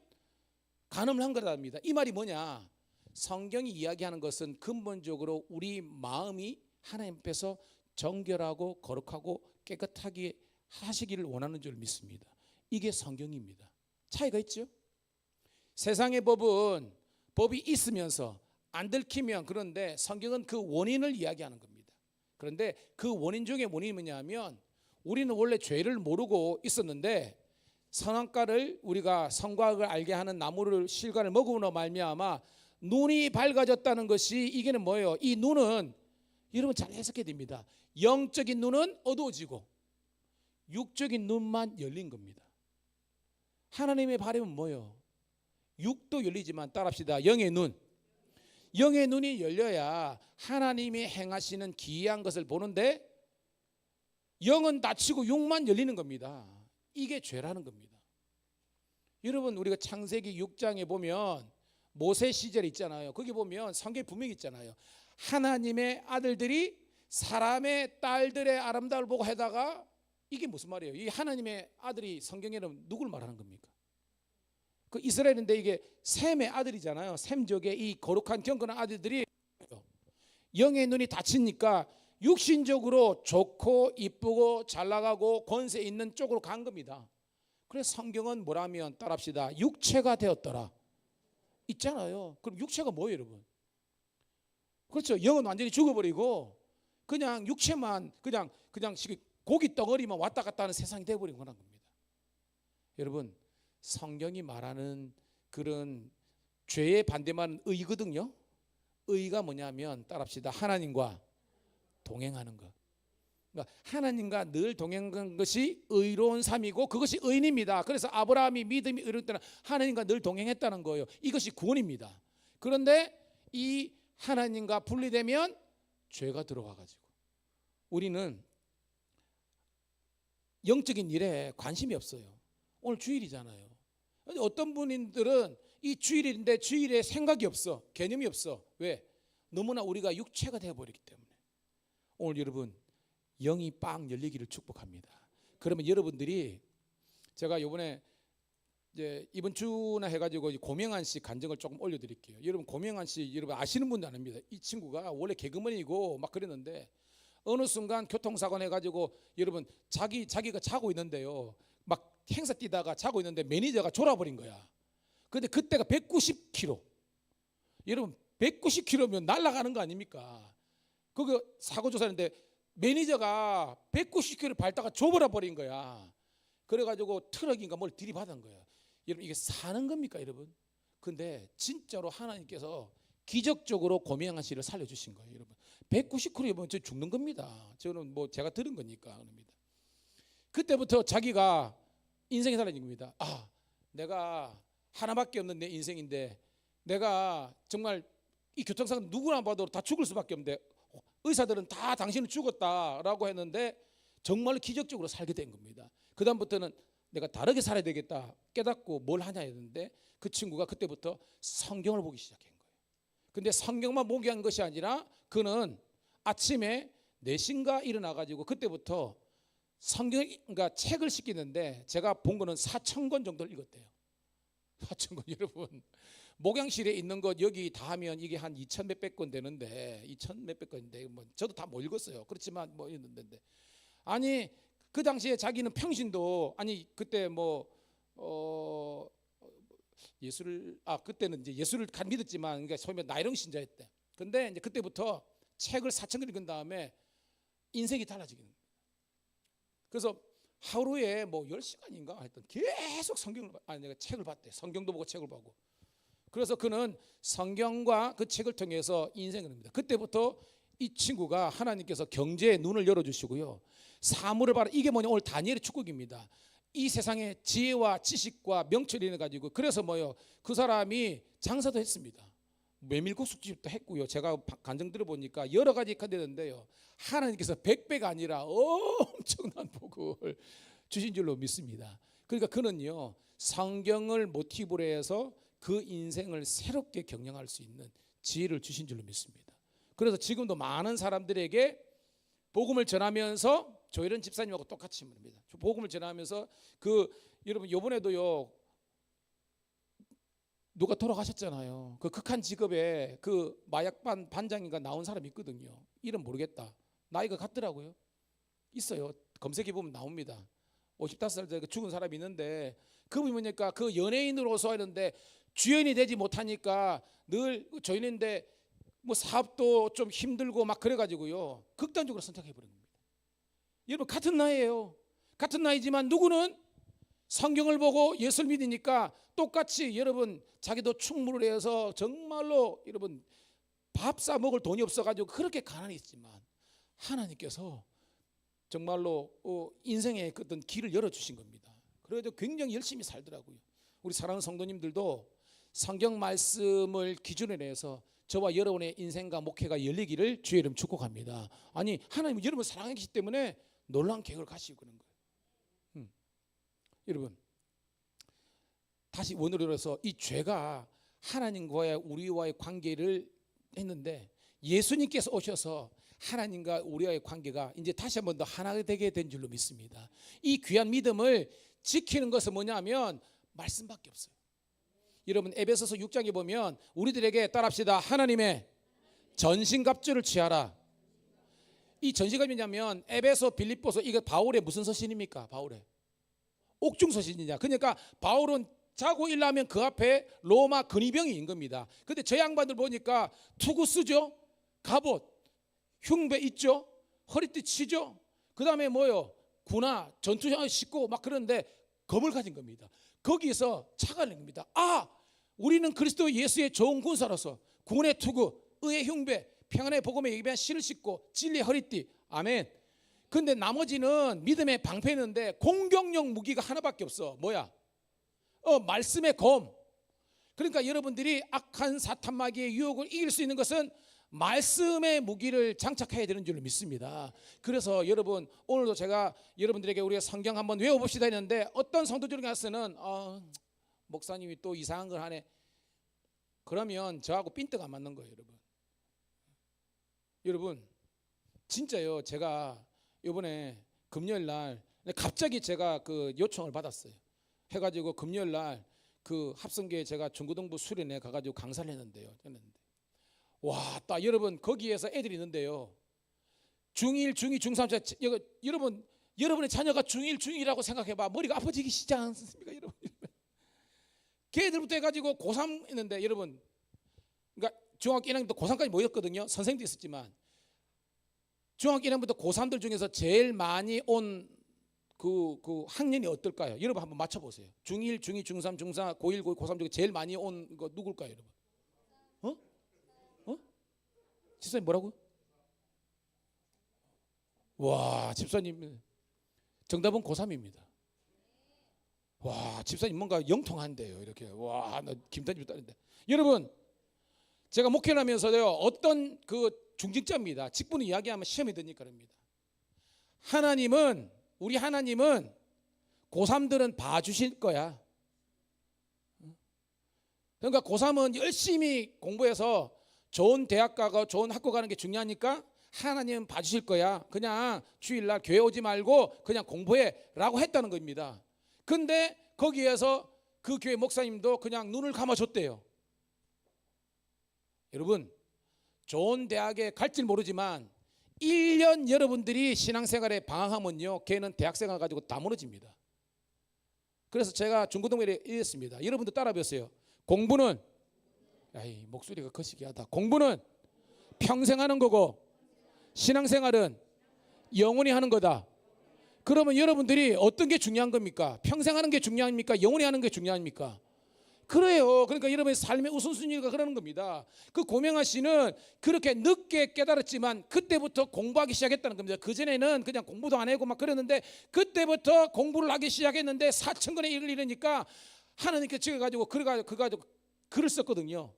간음을 한 거랍니다. 이 말이 뭐냐? 성경이 이야기하는 것은 근본적으로 우리 마음이 하나님 앞에서 정결하고 거룩하고 깨끗하게 하시기를 원하는 줄 믿습니다. 이게 성경입니다. 차이가 있죠? 세상의 법은 법이 있으면서 안 들키면, 그런데 성경은 그 원인을 이야기하는 겁니다. 그런데 그 원인 중에 원인이 뭐냐면, 우리는 원래 죄를 모르고 있었는데 선악과를, 우리가 선과를 알게 하는 나무를 실과를 먹음으로 말미암아 눈이 밝아졌다는 것이, 이게는 뭐예요? 이 눈은 여러분 잘 해석해야 됩니다. 영적인 눈은 어두워지고 육적인 눈만 열린 겁니다. 하나님의 바람은 뭐예요? 육도 열리지만, 따라합시다. 영의 눈. 영의 눈이 열려야 하나님이 행하시는 기이한 것을 보는데, 영은 닫히고 육만 열리는 겁니다. 이게 죄라는 겁니다. 여러분, 우리가 창세기 6장에 보면 모세 시절 있잖아요. 거기 보면 성경에 분명히 있잖아요. 하나님의 아들들이 사람의 딸들의 아름다움을 보고 하다가, 이게 무슨 말이에요? 이 하나님의 아들이 성경에는 누굴 말하는 겁니까? 그 이스라엘인데 이게 셈의 아들이잖아요. 셈족의 이 거룩한 경건한 아들들이 영의 눈이 닫히니까 육신적으로 좋고 이쁘고 잘 나가고 권세 있는 쪽으로 간 겁니다. 그래서 성경은 뭐라면, 따라합시다. 육체가 되었더라 있잖아요. 그럼 육체가 뭐예요, 여러분? 그렇죠. 영은 완전히 죽어버리고 그냥 육체만, 그냥 고기 덩어리만 왔다 갔다 하는 세상이 되어버린 거란 겁니다. 여러분, 성경이 말하는 그런 죄의 반대만 의거든요. 의가 뭐냐면, 따라합시다. 하나님과 동행하는 것. 그러니까 하나님과 늘 동행하는 것이 의로운 삶이고, 그것이 의인입니다. 그래서 아브라함이 믿음이 의로울 때는 하나님과 늘 동행했다는 거예요. 이것이 구원입니다. 그런데 이 하나님과 분리되면 죄가 들어와가지고 우리는 영적인 일에 관심이 없어요. 오늘 주일이잖아요. 어떤 분들은 이 주일인데 주일에 생각이 없어, 개념이 없어. 왜? 너무나 우리가 육체가 되어버리기 때문에. 오늘 여러분, 영이 빵 열리기를 축복합니다. 그러면 여러분들이, 제가 이번에 이제 이번 주나 해가지고 고명한 씨 간증을 조금 올려드릴게요. 여러분, 고명한 씨 여러분 아시는 분도 아닙니다. 이 친구가 원래 개그맨이고 막 그랬는데 어느 순간 교통사고 해가지고, 여러분 자기가 자고 있는데요, 막 행사 뛰다가 자고 있는데 매니저가 졸아버린 거야. 근데 그때가 190km. 여러분 190km면 날아가는 거 아닙니까? 그거 사고 조사했는데 매니저가 190km 밟다가 줘버려 버린 거야. 그래가지고 트럭인가 뭘 들이받은 거야. 여러분, 이게 사는 겁니까, 여러분? 근데 진짜로 하나님께서 기적적으로 고명한 씨를 살려주신 거예요, 여러분. 190km면 저 죽는 겁니다. 저는 뭐 제가 들은 거니까 그럽니다. 그때부터 자기가 인생이 달라진 겁니다. 아, 내가 하나밖에 없는 내 인생인데, 내가 정말 이 교통사고 누구나 봐도 다 죽을 수밖에 없는데, 의사들은 다 당신은 죽었다라고 했는데 정말 기적적으로 살게 된 겁니다. 그 다음부터는 내가 다르게 살아야 되겠다 깨닫고 뭘 하냐 했는데, 그 친구가 그때부터 성경을 보기 시작한 거예요. 근데 성경만 보게 한 것이 아니라, 그는 아침에 4시인가 일어나가지고 그때부터 성경, 그러니까 책을 시키는데, 제가 본 거는 4,000권 정도를 읽었대요. 4,000권. 여러분, 목양실에 있는 것 여기 다 하면 이게 한 2,000 몇백 권 되는데, 2,000 몇백 권인데, 뭐 저도 다 못 읽었어요. 그렇지만 뭐 읽는데, 아니 그 당시에 자기는 평신도, 아니 그때 뭐 예수를, 그때는 이제 예수를 믿었지만, 그러니까 소위 말해 나이롱 신자였대. 근데 이제 그때부터 책을 4,000권 읽은 다음에 인생이 달라지게 됩니다. 그래서 하루에 뭐 10시간인가 하여튼 계속 내가 책을 봤대. 성경도 보고 책을 보고. 그래서 그는 성경과 그 책을 통해서 인생을 합니다. 그때부터 이 친구가 하나님께서 경제의 눈을 열어주시고요, 사물을 봐라. 이게 뭐냐, 오늘 다니엘의 축복입니다. 이 세상의 지혜와 지식과 명철이 있어가지고, 그래서 뭐요, 그 사람이 장사도 했습니다. 메밀국수집도 했고요. 제가 간증 들어보니까 여러 가지 되는데요, 하나님께서 100배가 아니라 엄청난 복을 주신 줄로 믿습니다. 그러니까 그는요, 성경을 모티브로 해서 그 인생을 새롭게 경영할 수 있는 지혜를 주신 줄로 믿습니다. 그래서 지금도 많은 사람들에게 복음을 전하면서, 조혜련 집사님하고 똑같이 말입니다. 복음을 전하면서, 여러분 요번에도요, 누가 돌아가셨잖아요. 그 극한 직업에 그 마약반 반장인가 나온 사람이 있거든요. 이름 모르겠다. 나이가 같더라고요. 있어요. 검색해 보면 나옵니다. 55살 때 죽은 사람이 있는데 그분이 뭐니까 그 연예인으로서 하는데 주연이 되지 못하니까 늘 저인인데 뭐 사업도 좀 힘들고 막 그래가지고요 극단적으로 선택해 버린 겁니다. 여러분 같은 나이예요. 같은 나이지만 누구는 성경을 보고 예수를 믿으니까 똑같이 여러분 자기도 충무를 해서 정말로 여러분 밥 사 먹을 돈이 없어가지고 그렇게 가난했지만 하나님께서 정말로 인생의 어떤 길을 열어주신 겁니다. 그래도 굉장히 열심히 살더라고요. 우리 사랑하는 성도님들도 성경 말씀을 기준으로 해서 저와 여러분의 인생과 목회가 열리기를 주의 이름 축복합니다. 아니 하나님은 여러분을 사랑하기 때문에 놀라운 계획을 가지고 그런 거예요. 여러분 다시 원으로 해서 이 죄가 하나님과의 우리와의 관계를 했는데 예수님께서 오셔서 하나님과 우리와의 관계가 이제 다시 한 번 더 하나가 되게 된 줄로 믿습니다. 이 귀한 믿음을 지키는 것은 뭐냐면 말씀밖에 없어요. 여러분 에베소서 6장에 보면 우리들에게 따라합시다. 하나님의 전신갑주를 취하라. 이 전신갑주냐면 에베소 빌립보서 이거 바울의 무슨 서신입니까? 바울의 옥중서신이냐. 그러니까 바울은 자고 일어나면 그 앞에 로마 근위병이 있는 겁니다. 근데 저 양반들 보니까 투구 쓰죠. 갑옷 흉배 있죠. 허리띠 치죠. 그 다음에 뭐요? 군화 전투장을 싣고 막 그러는데 검을 가진 겁니다. 거기서 차가 낸 겁니다. 아 우리는 그리스도 예수의 좋은 군사로서 군의 투구 의의 흉배 평안의 복음에 예비한 실을 싣고 진리의 허리띠 아멘. 근데 나머지는 믿음의 방패였는데 공격용 무기가 하나밖에 없어. 뭐야? 말씀의 검. 그러니까 여러분들이 악한 사탄 마귀의 유혹을 이길 수 있는 것은 말씀의 무기를 장착해야 되는 줄로 믿습니다. 그래서 여러분 오늘도 제가 여러분들에게 우리가 성경 한번 외워봅시다 했는데 어떤 성도들 중에서는 목사님이 또 이상한 걸 하네. 그러면 저하고 삔뜨가 안 맞는 거예요. 여러분 진짜요. 제가 이번에 금요일 날 갑자기 제가 그 요청을 받았어요. 해가지고 금요일 날 그 합성교회 제가 중고등부 수련회 가가지고 강사를 했는데요. 와, 딱 여러분 거기에서 애들이 있는데요. 중1, 중2, 중3 여러분 여러분의 자녀가 중1, 중2라고 생각해봐. 머리가 아파지기 시작 않습니까, 여러분? 걔들부터 해가지고 고3 했는데 여러분, 그러니까 중학교 1학년부터 고3까지 모였거든요. 선생도 있었지만 중학교 1학년부터 고3들 중에서 제일 많이 온 그 학년이 어떨까요? 여러분 한번 맞춰보세요. 중1, 중2, 중3, 중4, 고1, 고2, 고3 중에 제일 많이 온 거 누굴까요, 여러분? 집사님 뭐라고요? 와, 집사님 정답은 고3입니다. 와, 집사님 뭔가 영통한데요. 이렇게 와, 나 김단집 딸인데. 여러분, 제가 목회를 하면서요 어떤 그 중직자입니다. 직분을 이야기하면 시험이 드니까 그럽니다. 우리 하나님은 고3들은 봐주실 거야. 그러니까 고3은 열심히 공부해서 좋은 대학 가고 좋은 학교 가는 게 중요하니까 하나님은 봐주실 거야. 그냥 주일날 교회 오지 말고 그냥 공부해 라고 했다는 겁니다. 근데 거기에서 그 교회 목사님도 그냥 눈을 감아줬대요. 여러분 좋은 대학에 갈지 모르지만 1년 여러분들이 신앙생활에 방황하면요 걔는 대학생활 가지고 다 무너집니다. 그래서 제가 중고등부에 이랬습니다. 여러분도 따라 배웠어요. 공부는 야이 목소리가 거시기하다. 공부는 평생 하는 거고 신앙생활은 영원히 하는 거다. 그러면 여러분들이 어떤 게 중요한 겁니까? 평생 하는 게 중요합니까? 영원히 하는 게 중요합니까? 그래요. 그러니까 여러분의 삶의 우선순위가 그러는 겁니다. 그 고명아 씨는 그렇게 늦게 깨달았지만 그때부터 공부하기 시작했다는 겁니다. 그전에는 그냥 공부도 안 하고 막 그랬는데 그때부터 공부를 하기 시작했는데 4,000권의 일을 이루니까 하나님께 찍어가지고 그래가지고 글을 썼거든요.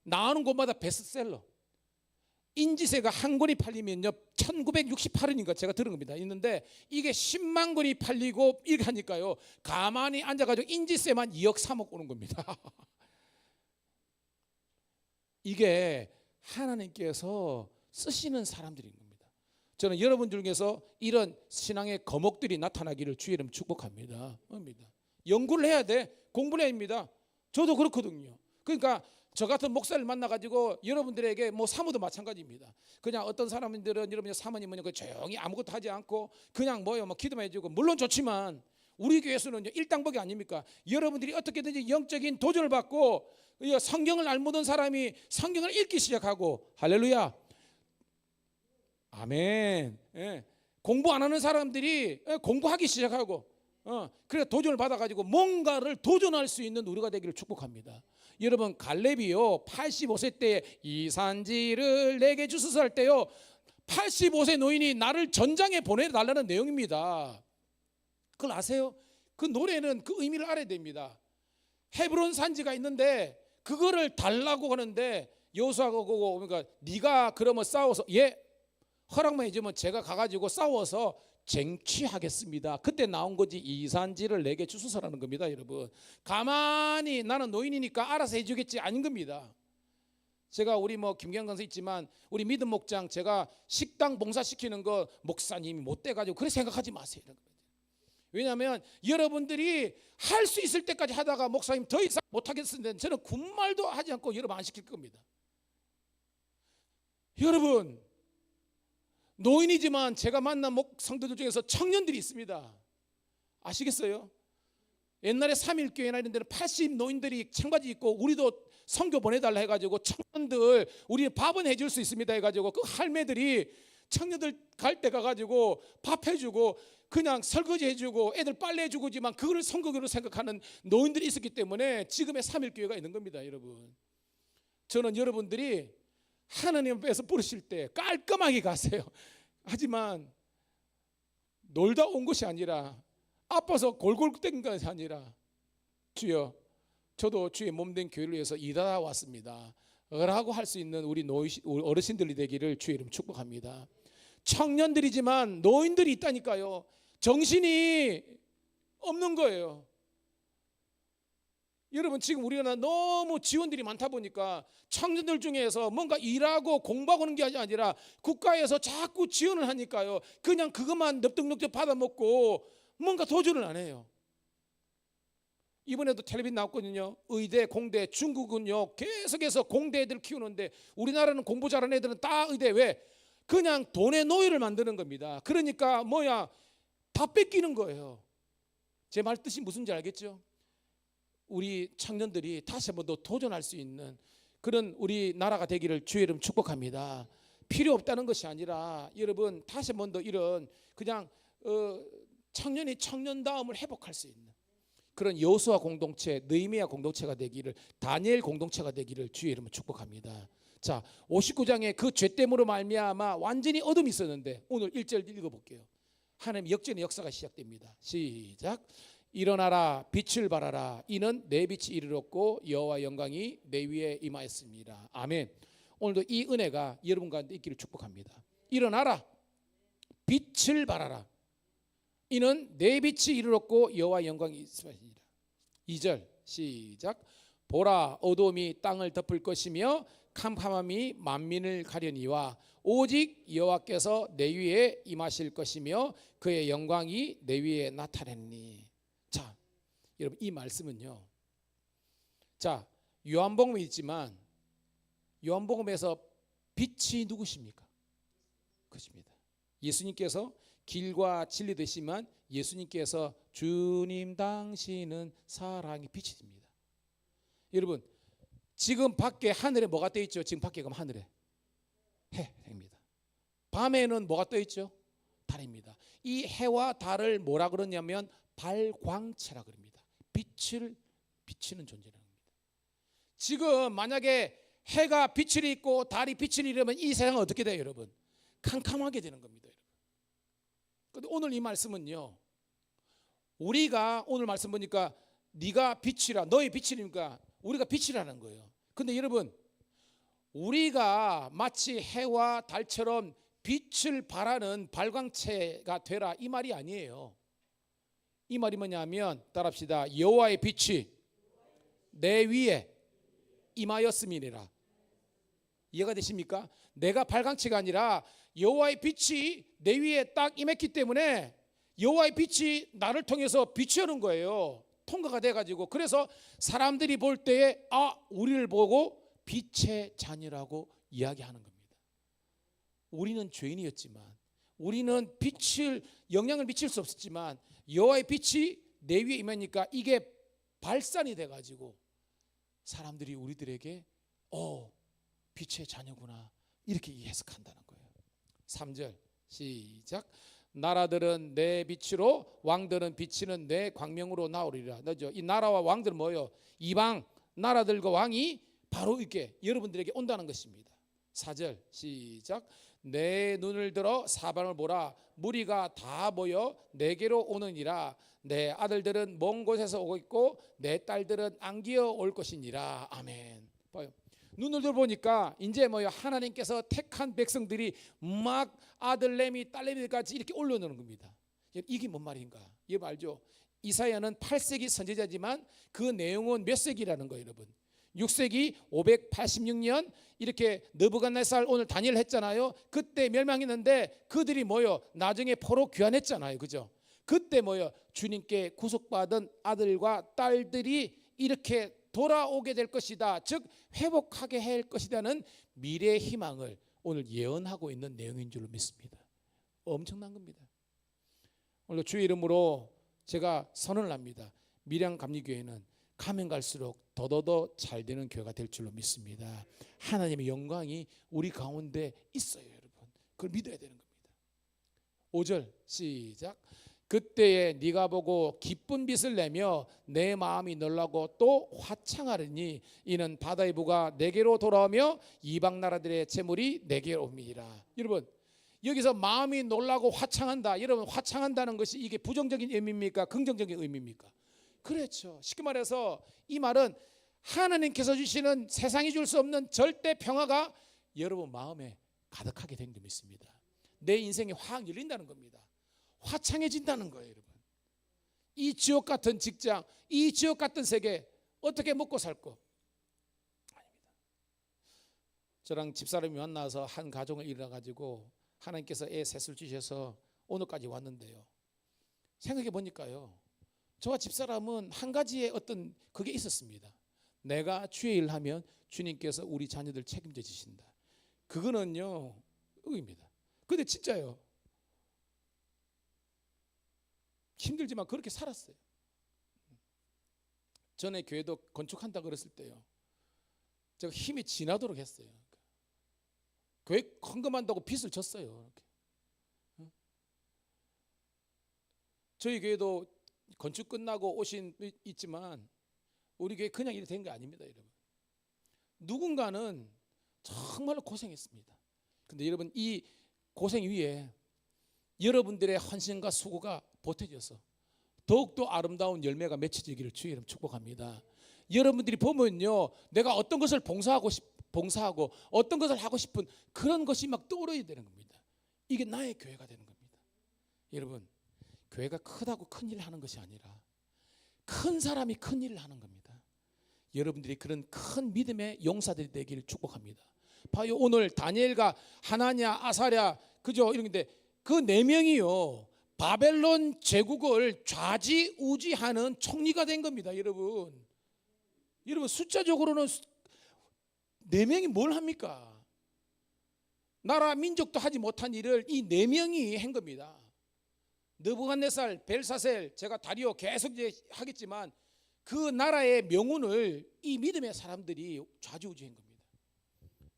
나오는 곳마다 베스트셀러. 인지세가 한 권이 팔리면요 1968원인가 제가 들은 겁니다. 있는데 이게 10만 권이 팔리고 이렇게 하니까요 가만히 앉아가지고 인지세만 2억 3억 오는 겁니다. 이게 하나님께서 쓰시는 사람들인 겁니다. 저는 여러분 중에서 이런 신앙의 거목들이 나타나기를 주의 이름 축복합니다. 연구를 해야 돼. 공부를 해야 합니다. 저도 그렇거든요. 그러니까 저 같은 목사를 만나가지고 여러분들에게 뭐 사모도 마찬가지입니다. 그냥 어떤 사람들은 여러분 사모님은 조용히 아무것도 하지 않고 그냥 뭐 기도만 해주고, 물론 좋지만 우리 교회에서는 일당복이 아닙니까? 여러분들이 어떻게든지 영적인 도전을 받고 성경을 알못한 사람이 성경을 읽기 시작하고, 할렐루야, 아멘. 예. 공부 안 하는 사람들이 공부하기 시작하고, 그래 도전을 받아가지고 뭔가를 도전할 수 있는 우리가 되기를 축복합니다. 여러분, 갈렙이요 85세 때에 이 산지를 내게 주소서 할 때요 85세 노인이 나를 전장에 보내달라는 내용입니다. 그걸 아세요? 그 노래는 그 의미를 알아야 됩니다. 헤브론 산지가 있는데 그거를 달라고 하는데 여호수아가 그거 그러니까 네가 그러면 싸워서 허락만 해주면 제가 가가지고 싸워서 쟁취하겠습니다. 그때 나온 거지 이 산지를 내게 주소서라는 겁니다. 여러분, 가만히 나는 노인이니까 알아서 해주겠지 아닌 겁니다. 제가 우리 김경 강사 있지만 우리 믿음 목장 제가 식당 봉사시키는 거 목사님이 못 돼가지고 그렇게 생각하지 마세요. 왜냐하면 여러분들이 할 수 있을 때까지 하다가 목사님 더 이상 못하겠는데 저는 군말도 하지 않고 여러분 안 시킬 겁니다. 여러분, 노인이지만 제가 만난 성도들 중에서 청년들이 있습니다. 아시겠어요? 옛날에 3.1교회나 이런 데는 80 노인들이 청바지 입고 우리도 선교 보내달라 해가지고 청년들 우리 밥은 해줄 수 있습니다 해가지고 그 할매들이 청년들 갈 때 가가지고 밥 해주고 그냥 설거지 해주고 애들 빨래 해주고지만 그걸 선교교로 생각하는 노인들이 있었기 때문에 지금의 3.1교회가 있는 겁니다. 여러분, 저는 여러분들이 하나님 앞에서 부르실 때 깔끔하게 가세요. 하지만 놀다 온 것이 아니라 아파서 골골 땡긴 것이 아니라 주여 저도 주의 몸된 교회를 위해서 일하다 왔습니다 라고 할 수 있는 우리 어르신들이 되기를 주의 이름 축복합니다. 청년들이지만 노인들이 있다니까요. 정신이 없는 거예요. 여러분, 지금 우리가 너무 지원들이 많다 보니까 청년들 중에서 뭔가 일하고 공부하고 하는 게 아니라 국가에서 자꾸 지원을 하니까요 그냥 그것만 넙득넙득 받아먹고 뭔가 도전을 안 해요. 이번에도 텔레비전 나왔거든요. 의대, 공대, 중국은요 계속해서 공대 애들 키우는데 우리나라는 공부 잘하는 애들은 다 의대. 왜? 그냥 돈의 노예를 만드는 겁니다. 그러니까 다 뺏기는 거예요. 제 말 뜻이 무슨지 알겠죠? 우리 청년들이 다시 한번 더 도전할 수 있는 그런 우리 나라가 되기를 주의 이름 축복합니다. 필요 없다는 것이 아니라 여러분 다시 한번 더 이런 그냥 청년이 청년다움을 회복할 수 있는 그런 여호수아 공동체, 느헤미야 공동체가 되기를, 다니엘 공동체가 되기를 주의 이름으로 축복합니다. 자, 59장에 그 죄 때문에 말미암아 완전히 어둠이 있었는데 오늘 1절 읽어볼게요. 하나님 역전의 역사가 시작됩니다. 시작. 일어나라, 빛을 발하라. 이는 내 빛이 이르렀고 여호와 영광이 내 위에 임하였습니다. 아멘. 오늘도 이 은혜가 여러분 가운데 있기를 축복합니다. 일어나라, 빛을 발하라. 이는 내 빛이 이르렀고 여호와 영광이 있으니라. 2절 시작. 보라, 어둠이 땅을 덮을 것이며 캄캄함이 만민을 가려니와 오직 여호와께서 내 위에 임하실 것이며 그의 영광이 내 위에 나타났니. 자, 여러분 이 말씀은요. 자, 요한복음이 있지만 요한복음에서 빛이 누구십니까? 그렇습니다. 예수님께서 길과 진리 되시만 예수님께서 주님 당신은 사랑의 빛이십니다. 여러분 지금 밖에 하늘에 뭐가 떠 있죠? 지금 밖에 가면 하늘에 해입니다. 밤에는 뭐가 떠 있죠? 달입니다. 이 해와 달을 뭐라 그러냐면 발광체라 그럽니다. 빛을 비치는 존재라는 겁니다. 지금 만약에 해가 빛을 잃고 달이 빛을 잃으면 이 세상은 어떻게 돼요, 여러분? 캄캄하게 되는 겁니다, 여러분. 근데 오늘 이 말씀은요. 우리가 오늘 말씀 보니까 네가 빛이라, 너의 빛이니까 우리가 빛이라는 거예요. 근데 여러분, 우리가 마치 해와 달처럼 빛을 발하는 발광체가 되라 이 말이 아니에요. 이 말이 뭐냐면 따라합시다. 여호와의 빛이 내 위에 임하였음이니라. 이해가 되십니까? 내가 발광체가 아니라 여호와의 빛이 내 위에 딱 임했기 때문에 여호와의 빛이 나를 통해서 비추는 거예요. 통과가 돼가지고, 그래서 사람들이 볼 때에 우리를 보고 빛의 자녀라고 이야기하는 겁니다. 우리는 죄인이었지만, 우리는 빛을 영향을 미칠 수 없었지만 여호와의 빛이 내 위에 임하니까 이게 발산이 돼가지고 사람들이 우리들에게 빛의 자녀구나 이렇게 해석한다는 거예요. 3절 시작. 나라들은 내 빛으로, 왕들은 비치는 내 광명으로 나오리라. 그죠? 이 나라와 왕들은 뭐예요? 이방 나라들과 왕이 바로 이렇게 여러분들에게 온다는 것입니다. 4절 시작. 내 눈을 들어 사방을 보라. 무리가 다 모여 내게로 오느니라. 내 아들들은 먼 곳에서 오고 있고 내 딸들은 안기어 올 것이니라. 아멘. 봐요. 눈을 들어보니까 이제 뭐요? 하나님께서 택한 백성들이 막 아들내미 딸내미까지 이렇게 올려놓는 겁니다. 이게 뭔 말인가? 여러분 알죠? 이사야는 8세기 선지자지만 그 내용은 몇 세기라는 거예요, 여러분? 6세기 586년 이렇게 느부갓네살 오늘 다니엘 했잖아요. 그때 멸망했는데 그들이 뭐요? 나중에 포로 귀환했잖아요, 그죠? 그때 뭐요? 주님께 구속받은 아들과 딸들이 이렇게 돌아오게 될 것이다, 즉 회복하게 할 것이라는 미래의 희망을 오늘 예언하고 있는 내용인 줄로 믿습니다. 엄청난 겁니다. 오늘 주의 이름으로 제가 선언을 합니다. 밀양감리교회는 가면 갈수록 더더더 잘 되는 교회가 될 줄로 믿습니다. 하나님의 영광이 우리 가운데 있어요, 여러분. 그걸 믿어야 되는 겁니다. 5절 시작. 그때에 네가 보고 기쁜 빛을 내며 내 마음이 놀라고 또 화창하리니 이는 바다의 부가 내게로 돌아오며 이방 나라들의 재물이 내게로 옵니라. 여러분 여기서 마음이 놀라고 화창한다. 여러분 화창한다는 것이 이게 부정적인 의미입니까? 긍정적인 의미입니까? 그렇죠. 쉽게 말해서 이 말은 하나님께서 주시는 세상이 줄 수 없는 절대 평화가 여러분 마음에 가득하게 된 게 믿습니다. 내 인생이 확 열린다는 겁니다. 화창해진다는 거예요, 여러분. 이 지옥 같은 직장, 이 지옥 같은 세계 어떻게 먹고 살고? 아닙니다. 저랑 집사람이 만나서 한 가정을 이뤄 가지고 하나님께서 애 셋을 주셔서 오늘까지 왔는데요. 생각해 보니까요, 저와 집사람은 한 가지의 어떤 그게 있었습니다. 내가 주의 일을 하면 주님께서 우리 자녀들 책임져 주신다. 그거는요 의입니다. 근데 진짜요, 힘들지만 그렇게 살았어요. 전에 교회도 건축한다 그랬을 때요, 제가 힘이 지나도록 했어요. 교회 헌금한다고 빚을 졌어요. 이렇게. 저희 교회도 건축 끝나고 오신 있지만 우리 교회 그냥 이렇게 된 게 아닙니다, 여러분. 누군가는 정말로 고생했습니다. 근데 여러분 이 고생 위에 여러분들의 헌신과 수고가 보태져서 더욱더 아름다운 열매가 맺혀지기를 주의 이름 축복합니다. 여러분들이 보면요, 내가 어떤 것을 봉사하고 어떤 것을 하고 싶은 그런 것이 막 떠오르게 되는 겁니다. 이게 나의 교회가 되는 겁니다. 여러분 교회가 크다고 큰 일을 하는 것이 아니라 큰 사람이 큰 일을 하는 겁니다. 여러분들이 그런 큰 믿음의 용사들이 되기를 축복합니다. 봐요, 오늘 다니엘과 하나냐 아사랴 그죠 이런데 그 네 명이요 바벨론 제국을 좌지우지하는 총리가 된 겁니다. 여러분 숫자적으로는 네 명이 뭘 합니까? 나라 민족도 하지 못한 일을 이 네 명이 한 겁니다. 느부갓네살, 벨사셀, 제가 다리오 계속 이제 하겠지만 그 나라의 명운을 이 믿음의 사람들이 좌지우지한 겁니다.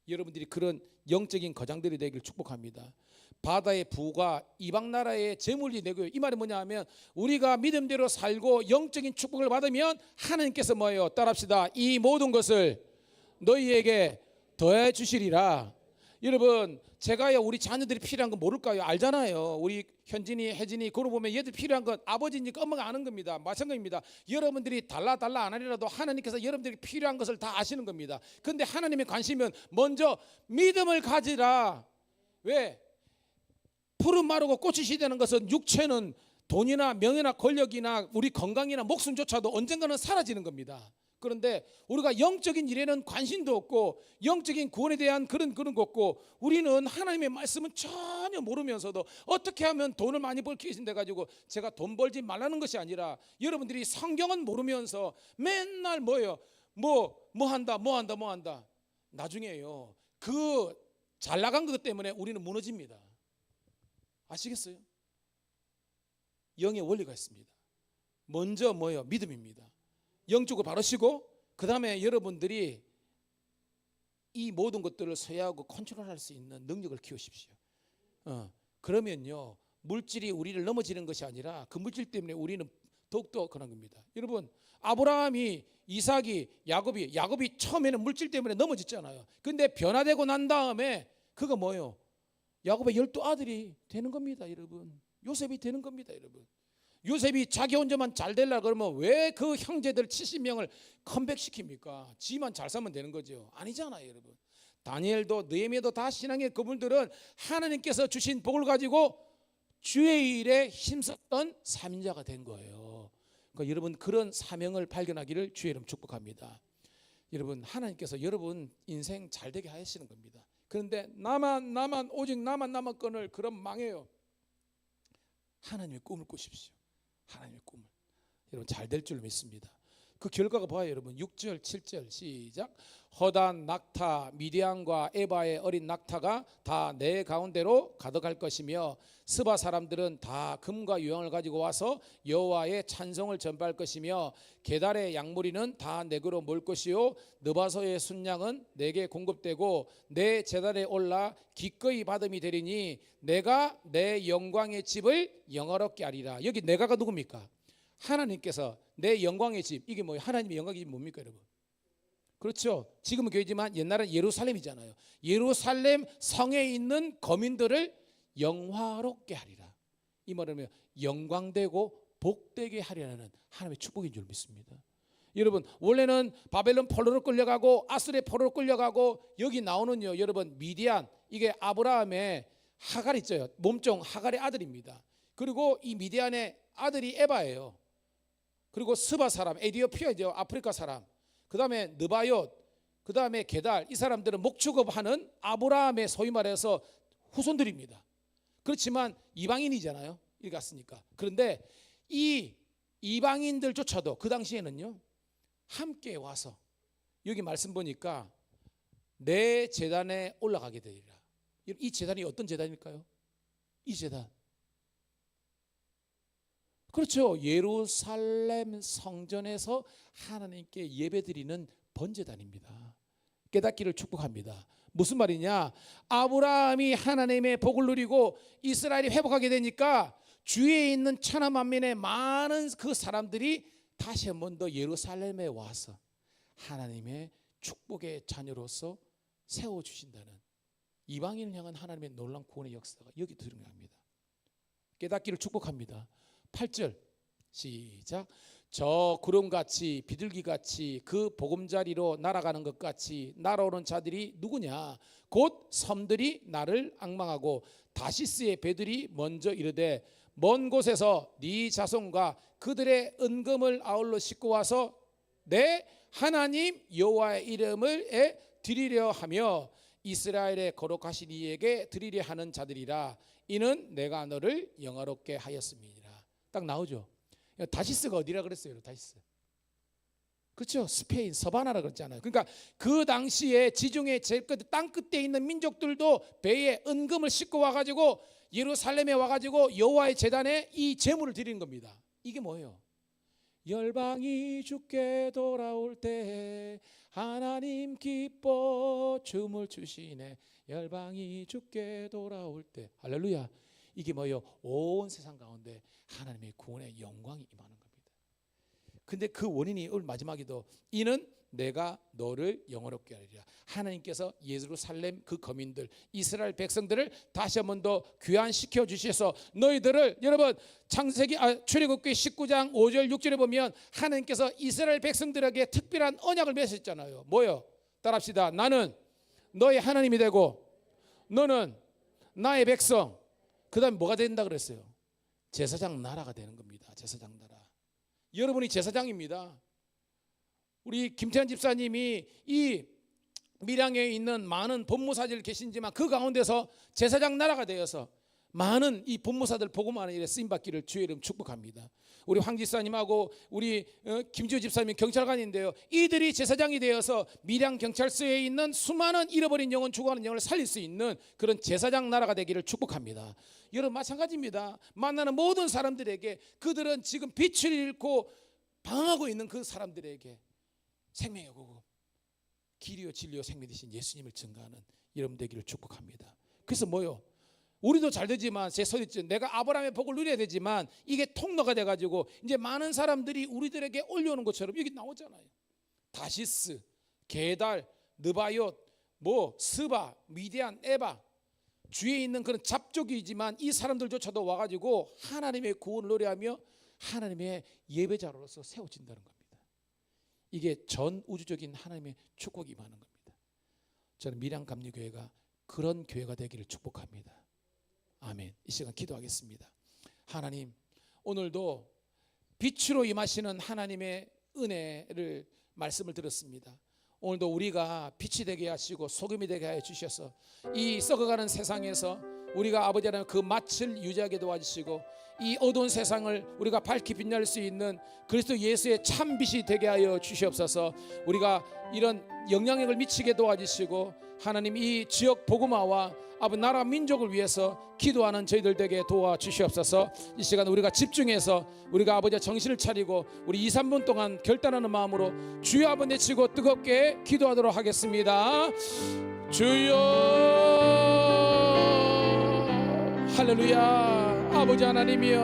여러분들이 그런 영적인 거장들이 되길 축복합니다. 바다의 부가 이방 나라의 재물이 되고요. 이 말이 뭐냐 하면 우리가 믿음대로 살고 영적인 축복을 받으면 하나님께서 뭐예요? 따라합시다. 이 모든 것을 너희에게 더해 주시리라. 여러분 제가요 우리 자녀들이 필요한 건 모를까요? 알잖아요. 우리 현진이, 혜진이 그러고 보면 얘들 필요한 건 아버지니까 엄마가 아는 겁니다. 마찬가지입니다. 여러분들이 달라 안 하리라도 하나님께서 여러분들이 필요한 것을 다 아시는 겁니다. 근데 하나님의 관심은 먼저 믿음을 가지라. 왜? 푸른 마르고 꽃이 시되는 것은 육체는 돈이나 명예나 권력이나 우리 건강이나 목숨조차도 언젠가는 사라지는 겁니다. 그런데 우리가 영적인 일에는 관심도 없고 영적인 구원에 대한 그런 거 없고 우리는 하나님의 말씀은 전혀 모르면서도 어떻게 하면 돈을 많이 벌기 위해서 가지고 제가 돈 벌지 말라는 것이 아니라 여러분들이 성경은 모르면서 맨날 뭐예요? 뭐 한다. 나중에요. 그 잘 나간 것 때문에 우리는 무너집니다. 아시겠어요? 영의 원리가 있습니다. 먼저 뭐예요? 믿음입니다. 영적으로 바르시고 그 다음에 여러분들이 이 모든 것들을 소유하고 컨트롤할 수 있는 능력을 키우십시오. 그러면요 물질이 우리를 넘어지는 것이 아니라 그 물질 때문에 우리는 더욱더 그런 겁니다. 여러분 아브라함이 이삭이 야곱이 처음에는 물질 때문에 넘어졌잖아요. 근데 변화되고 난 다음에 그거 뭐예요? 야곱의 12아들이 되는 겁니다. 여러분 요셉이 되는 겁니다. 여러분 요셉이 자기 혼자만 잘 되려고 그러면 왜 그 형제들 70명을 컴백시킵니까? 지만 잘 살면 되는 거죠. 아니잖아요. 여러분 다니엘도 느헤미야도 다 신앙의 그분들은 하나님께서 주신 복을 가지고 주의 일에 힘썼던 사명자가 된 거예요. 그러니까 여러분 그런 사명을 발견하기를 주의 이름 축복합니다. 여러분 하나님께서 여러분 인생 잘 되게 하시는 겁니다. 그런데 오직 나만 끊을 그럼 망해요. 하나님의 꿈을 꾸십시오. 하나님의 꿈을 여러분 잘 될 줄 믿습니다. 그 결과가 봐요. 여러분 6절 7절 시작. 허단 낙타 미디안과 에바의 어린 낙타가 다 내 가운데로 가득할 것이며 스바 사람들은 다 금과 유황을 가지고 와서 여호와의 찬송을 전파할 것이며 게달의 양무리는 다 내게로 몰 것이요 느바소의 순양은 내게 공급되고 내 제단에 올라 기꺼이 받음이 되리니 내가 내 영광의 집을 영화롭게 하리라. 여기 내가가 누굽니까? 하나님께서 내 영광의 집. 이게 뭐예요? 하나님의 영광의 집이 뭡니까 여러분? 그렇죠. 지금은 교회지만 옛날은 예루살렘이잖아요. 예루살렘 성에 있는 거민들을 영화롭게 하리라. 이 말은 영광되고 복되게 하리라는 하나님의 축복인 줄 믿습니다. 여러분 원래는 바벨론 포로로 끌려가고 아수르의 포로로 끌려가고 여기 나오는요 여러분 미디안 이게 아브라함의 하갈 있죠. 몸종 하갈의 아들입니다. 그리고 이 미디안의 아들이 에바예요. 그리고 스바 사람 에디오피아죠. 아프리카 사람. 그 다음에 느바옳, 그 다음에 게달. 이 사람들은 목축업하는 아브라함의 소위 말해서 후손들입니다. 그렇지만 이방인이잖아요. 이렇게 갔으니까. 그런데 이 이방인들조차도 그 당시에는요 함께 와서 여기 말씀 보니까 내 제단에 올라가게 되리라. 이 제단이 어떤 제단일까요? 이 제단 그렇죠. 예루살렘 성전에서 하나님께 예배드리는 번제단입니다. 깨닫기를 축복합니다. 무슨 말이냐? 아브라함이 하나님의 복을 누리고 이스라엘이 회복하게 되니까 주위에 있는 천하 만민의 많은 그 사람들이 다시 한 번 더 예루살렘에 와서 하나님의 축복의 자녀로서 세워주신다는 이방인을 향한 하나님의 놀라운 구원의 역사가 여기 드러납니다. 깨닫기를 축복합니다. 8절 시작. 저 구름같이 비둘기같이 그 보금자리로 날아가는 것 같이 날아오는 자들이 누구냐? 곧 섬들이 나를 앙망하고 다시스의 배들이 먼저 이르되 먼 곳에서 네 자손과 그들의 은금을 아울러 싣고 와서 내 하나님 여호와의 이름을 드리려 하며 이스라엘의 거룩하신 이에게 드리려 하는 자들이라. 이는 내가 너를 영화롭게 하였음이니라. 딱 나오죠. 다시스가 어디라 그랬어요? 다시스. 그렇죠. 스페인 서바나라 그랬잖아요. 그러니까 그 당시에 지중해 제일 끝 땅 끝에 있는 민족들도 배에 은금을 싣고 와가지고 예루살렘에 와가지고 여호와의 제단에 이 제물을 드리는 겁니다. 이게 뭐예요? 열방이 주께 돌아올 때 하나님 기뻐 춤을 추시네. 열방이 주께 돌아올 때 할렐루야. 이게 뭐예요? 온 세상 가운데 하나님의 구원의 영광이 임하는 겁니다. 근데 그 원인이 오늘 마지막에도 이는 내가 너를 영화롭게 하리라. 하나님께서 예루살렘 그 거민들 이스라엘 백성들을 다시 한 번 더 귀환시켜 주셔서 너희들을 여러분 출애굽기 19장 5절 6절에 보면 하나님께서 이스라엘 백성들에게 특별한 언약을 맺으셨잖아요. 뭐요? 따라합시다. 나는 너의 하나님이 되고 너는 나의 백성. 그 다음에 뭐가 된다 그랬어요? 제사장 나라가 되는 겁니다. 제사장 나라. 여러분이 제사장입니다. 우리 김태현 집사님이 이 밀양에 있는 많은 법무사들 계신지만 그 가운데서 제사장 나라가 되어서 많은 이 법무사들 복음하는 일에 쓰임받기를 주의 이름 축복합니다. 우리 황 집사님하고 우리 김지호 집사님이 경찰관인데요, 이들이 제사장이 되어서 밀양 경찰서에 있는 수많은 잃어버린 영혼, 죽어가는 영혼을 살릴 수 있는 그런 제사장 나라가 되기를 축복합니다. 여러분 마찬가지입니다. 만나는 모든 사람들에게, 그들은 지금 빛을 잃고 방황하고 있는 그 사람들에게 생명의 복음, 길이요 진리요 생명 되신 예수님을 증거하는 여러분 되기를 축복합니다. 그래서 뭐요? 우리도 잘 되지만 제 서있죠. 내가 아브라함의 복을 누려야 되지만 이게 통로가 돼가지고 이제 많은 사람들이 우리들에게 올려오는 것처럼 여기 나오잖아요. 다시스, 게달, 느바옅, 스바, 미디안, 에바, 주위에 있는 그런 잡족이지만 이 사람들조차도 와가지고 하나님의 구원을 노래하며 하나님의 예배자로서 세워진다는 겁니다. 이게 전 우주적인 하나님의 축복이 임하는 겁니다. 저는 밀양감리교회가 그런 교회가 되기를 축복합니다. 아멘. 이 시간 기도하겠습니다. 하나님, 오늘도 빛으로 임하시는 하나님의 은혜를 말씀을 들었습니다. 오늘도 우리가 빛이 되게 하시고 소금이 되게 하여 주셔서 이 썩어가는 세상에서 우리가 아버지 하나님 그 맛을 유지하게 도와주시고 이 어두운 세상을 우리가 밝히 빛날 수 있는 그리스도 예수의 참 빛이 되게 하여 주시옵소서. 우리가 이런 영향력을 미치게 도와주시고 하나님 이 지역 복음화와 아버지 나라 민족을 위해서 기도하는 저희들 되게 도와주시옵소서. 이 시간 우리가 집중해서 우리가 아버지 정신을 차리고 우리 2-3분 동안 결단하는 마음으로 주여 아버지 외치고 뜨겁게 기도하도록 하겠습니다. 주여 할렐루야. 아버지 하나님이여,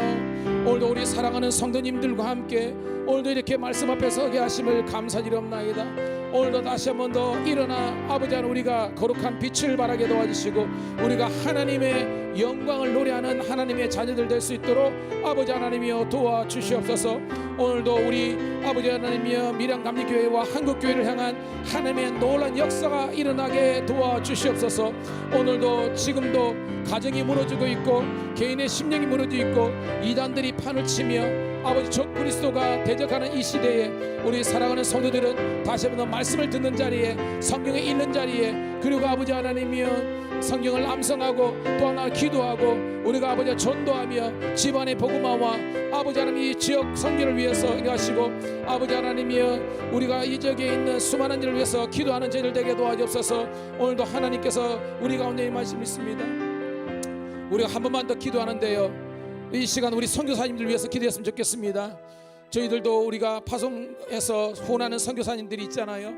오늘도 우리 사랑하는 성도님들과 함께 오늘도 이렇게 말씀 앞에 서게 하심을 감사드리옵나이다. 오늘도 다시 한 번 더 일어나 아버지 하나님 우리가 거룩한 빛을 발하게 도와주시고 우리가 하나님의 영광을 노래하는 하나님의 자녀들 될 수 있도록 아버지 하나님이여 도와주시옵소서. 오늘도 우리 아버지 하나님이여 밀양감리교회와 한국교회를 향한 하나님의 놀라운 역사가 일어나게 도와주시옵소서. 오늘도 지금도 가정이 무너지고 있고 개인의 심령이 무너지고 있고 이단들이 판을 치며 아버지 적 그리스도가 대적하는 이 시대에 우리 사랑하는 성도들은 다시 한번 말씀을 듣는 자리에, 성경에 읽는 자리에, 그리고 아버지 하나님이여 성경을 암송하고 또 하나 기도하고 우리가 아버지 전도하며 집안의 복음화와 아버지 하나님 이 지역 선교를 위해서 하시고 아버지 하나님이여 우리가 이 지역에 있는 수많은 일을 위해서 기도하는 저희들 되게 도와주옵소서. 오늘도 하나님께서 우리 가운데 임하심 믿습니다. 우리가 한 번만 더 기도하는데요, 이 시간 우리 선교사님들 위해서 기도했으면 좋겠습니다. 저희들도 우리가 파송에서 후원하는 선교사님들이 있잖아요.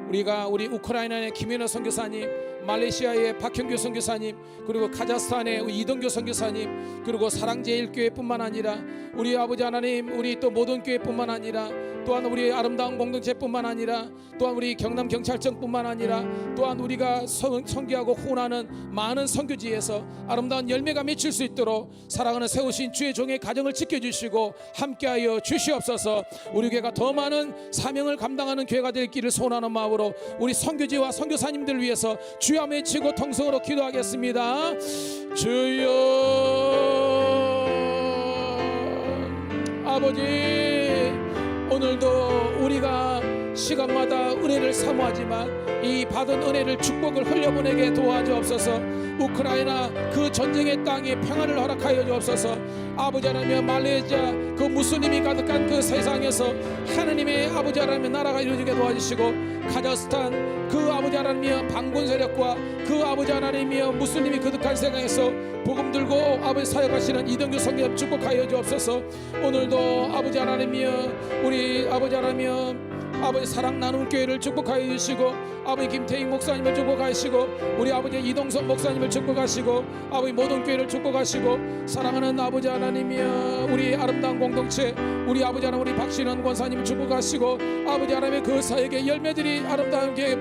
우리 우크라이나의 김연호 선교사님, 말레이시아의 박형규 선교사님, 그리고 카자흐스탄의 이동교 선교사님, 그리고 사랑제일교회뿐만 아니라 우리 아버지 하나님 우리 또 모든 교회뿐만 아니라 또한 우리 아름다운 공동체뿐만 아니라 또한 우리 경남경찰청뿐만 아니라 또한 우리가 선교하고 후원하는 많은 선교지에서 아름다운 열매가 맺힐 수 있도록 사랑하는 세우신 주의 종의 가정을 지켜주시고 함께하여 주시옵소서. 우리 교회가 더 많은 사명을 감당하는 교회가 될 길을 소원하는 마음으로 우리 선교지와 선교사님들 위해서 주여 외치고 통성으로 기도하겠습니다. 주여 아버지, 오늘도 우리가 시간마다 은혜를 사모하지만 이 받은 은혜를 축복을 흘려보내게 도와주옵소서. 우크라이나 그 전쟁의 땅에 평안을 허락하여 주옵소서. 아버지 하나님 말레이시아 그 무슬림이 가득한 그 세상에서 하나님의 아버지 하나님의 나라가 이루어지게 도와주시고 카자흐스탄 그 아버지 하나님의 반군 세력과 그 아버지 하나님의 무슬림이 가득한 세상에서 복음 들고 아버지 사역하시는 이동규 성령 축복하여 주옵소서. 오늘도 아버지 하나님이여 우리 아버지 하나님이여 아버지 사랑 나눔 교회를 축복하여 주시고 아버지 김태익 목사님을 축복하시고 우리 아버지 이동선 목사님을 축복하시고 아버지 모든 교회를 축복하시고 사랑하는 아버지 하나님이여 우리 아름다운 공동체 우리 아버지 하나님 우리 박신원 권사님을 축복하시고 아버지 하나님의 그 사역의 열매들이 아름다운 교회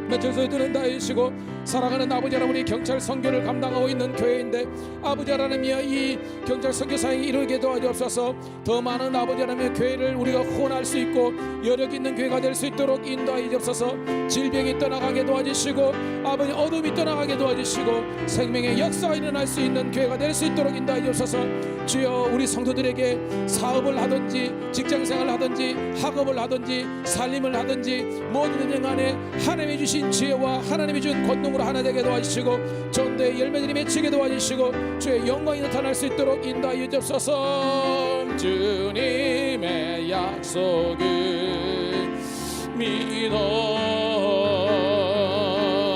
맺혀서 드는다 해주시고 사랑하는 아버지 하나님, 우리 경찰 선교를 감당하고 있는 교회인데 아버지 하나님이여, 이 경찰 선교 사역이 이루게 도와주옵소서. 더 많은 아버지 하나님의 교회를 우리가 후원할 수 있고 여력 있는 교회가 될 수 있도록 인도하여 주옵소서. 질병이 떠나가게 도와주시고 아버지 어둠이 떠나가게 도와주시고 생명의 역사가 일어날 수 있는 교회가 될 수 있도록 인도하여 주옵소서. 주여, 우리 성도들에게 사업을 하든지 직장생활을 하든지 학업을 하든지 살림을 하든지 모든 인생 안에 하나님이 주신 지혜와 하나님이 준 권능으로 하나 되게 도와주시고 전도의 열매들이 맺히게 도와주시고 주의 영광이 나타날 수 있도록 인도하여 주옵소서. 주님의 약속을 믿어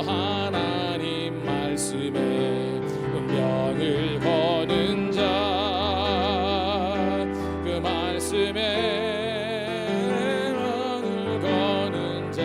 하나님 말씀에 명을 거는 자, 그 말씀에 명을 거는 자,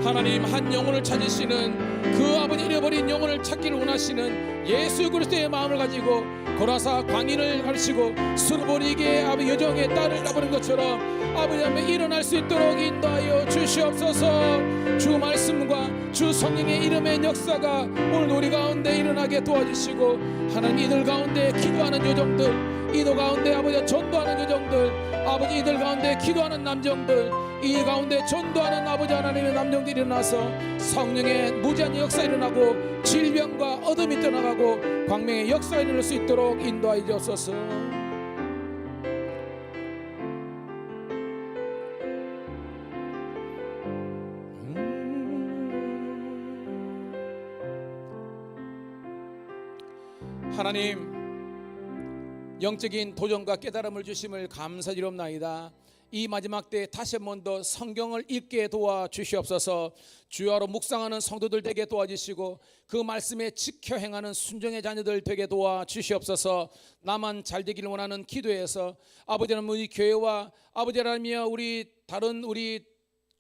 하나님 한 영혼을 찾으시는 그 아버지 잃어버린 영혼을 찾기를 원하시는 예수 그리스도의 마음을 가지고 고라사 광인을 가르치고 수르보니게 아버지 여정에 딸을 낳은 것처럼 아버지 앞에 일어날 수 있도록 인도하여 주시옵소서. 주 말씀과 주 성령의 이름의 역사가 오늘 우리 가운데 일어나게 도와주시고 하나님, 이들 가운데 기도하는 여정들, 이들 가운데 아버지 전도하는 여정들, 아버지 이들 가운데 기도하는 남정들, 이 가운데 전도하는 아버지 하나님의 남정들이 일어나서 성령의 무제한 역사 일어나고 질병과 어둠이 떠나가고 광명의 역사가 일어날 수 있도록 인도하여 주옵소서. 하나님, 영적인 도전과 깨달음을 주심을 감사드리옵나이다. 이 마지막 때에 다시 한 번 더 성경을 읽게 도와주시옵소서. 주야로 묵상하는 성도들 되게 도와주시고 그 말씀에 지켜 행하는 순종의 자녀들 되게 도와주시옵소서. 나만 잘 되기를 원하는 기도에서 아버지 하나님, 우리 교회와 아버지 하나님이여 우리 다른 우리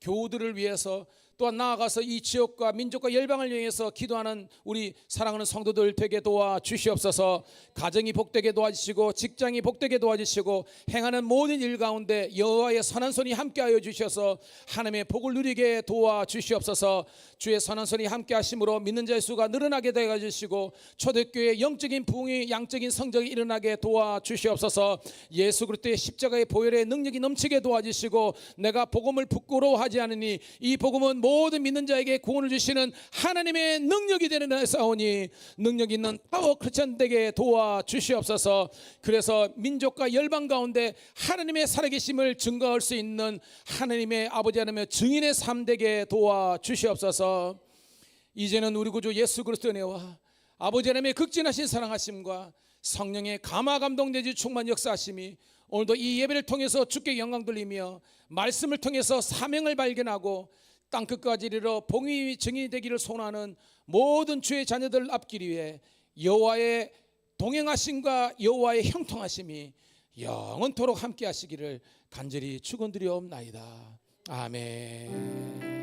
교우들을 위해서 또한 나아가서 이 지역과 민족과 열방을 위해서 기도하는 우리 사랑하는 성도들 되게 도와주시옵소서. 가정이 복되게 도와주시고 직장이 복되게 도와주시고 행하는 모든 일 가운데 여호와의 선한 손이 함께하여 주셔서 하나님의 복을 누리게 도와주시옵소서. 주의 선한 손이 함께하심으로 믿는 자의 수가 늘어나게 되어 주시고 초대교회의 영적인 부흥이 양적인 성적이 일어나게 도와주시옵소서. 예수 그리스도의 십자가의 보혈의 능력이 넘치게 도와주시고 내가 복음을 부끄러워하지 않으니 이 복음은 모든 믿는 자에게 구원을 주시는 하나님의 능력이 되는 사오니 능력 있는 파워 크리스찬 되게 도와주시옵소서. 그래서 민족과 열방 가운데 하나님의 살아계심을 증거할 수 있는 하나님의 아버지 하나님의 증인의 삶 되게 도와주시옵소서. 이제는 우리 구주 예수 그리스도의 은혜와 아버지 하나님의 극진하신 사랑하심과 성령의 감화 감동 내주 충만 역사하심이 오늘도 이 예배를 통해서 주께 영광 돌리며 말씀을 통해서 사명을 발견하고 땅끝까지 이르러 봉의 증인이 되기를 소원하는 모든 주의 자녀들 앞길 위해 여호와의 동행하심과 여호와의 형통하심이 영원토록 함께 하시기를 간절히 축원드리옵나이다. 아멘.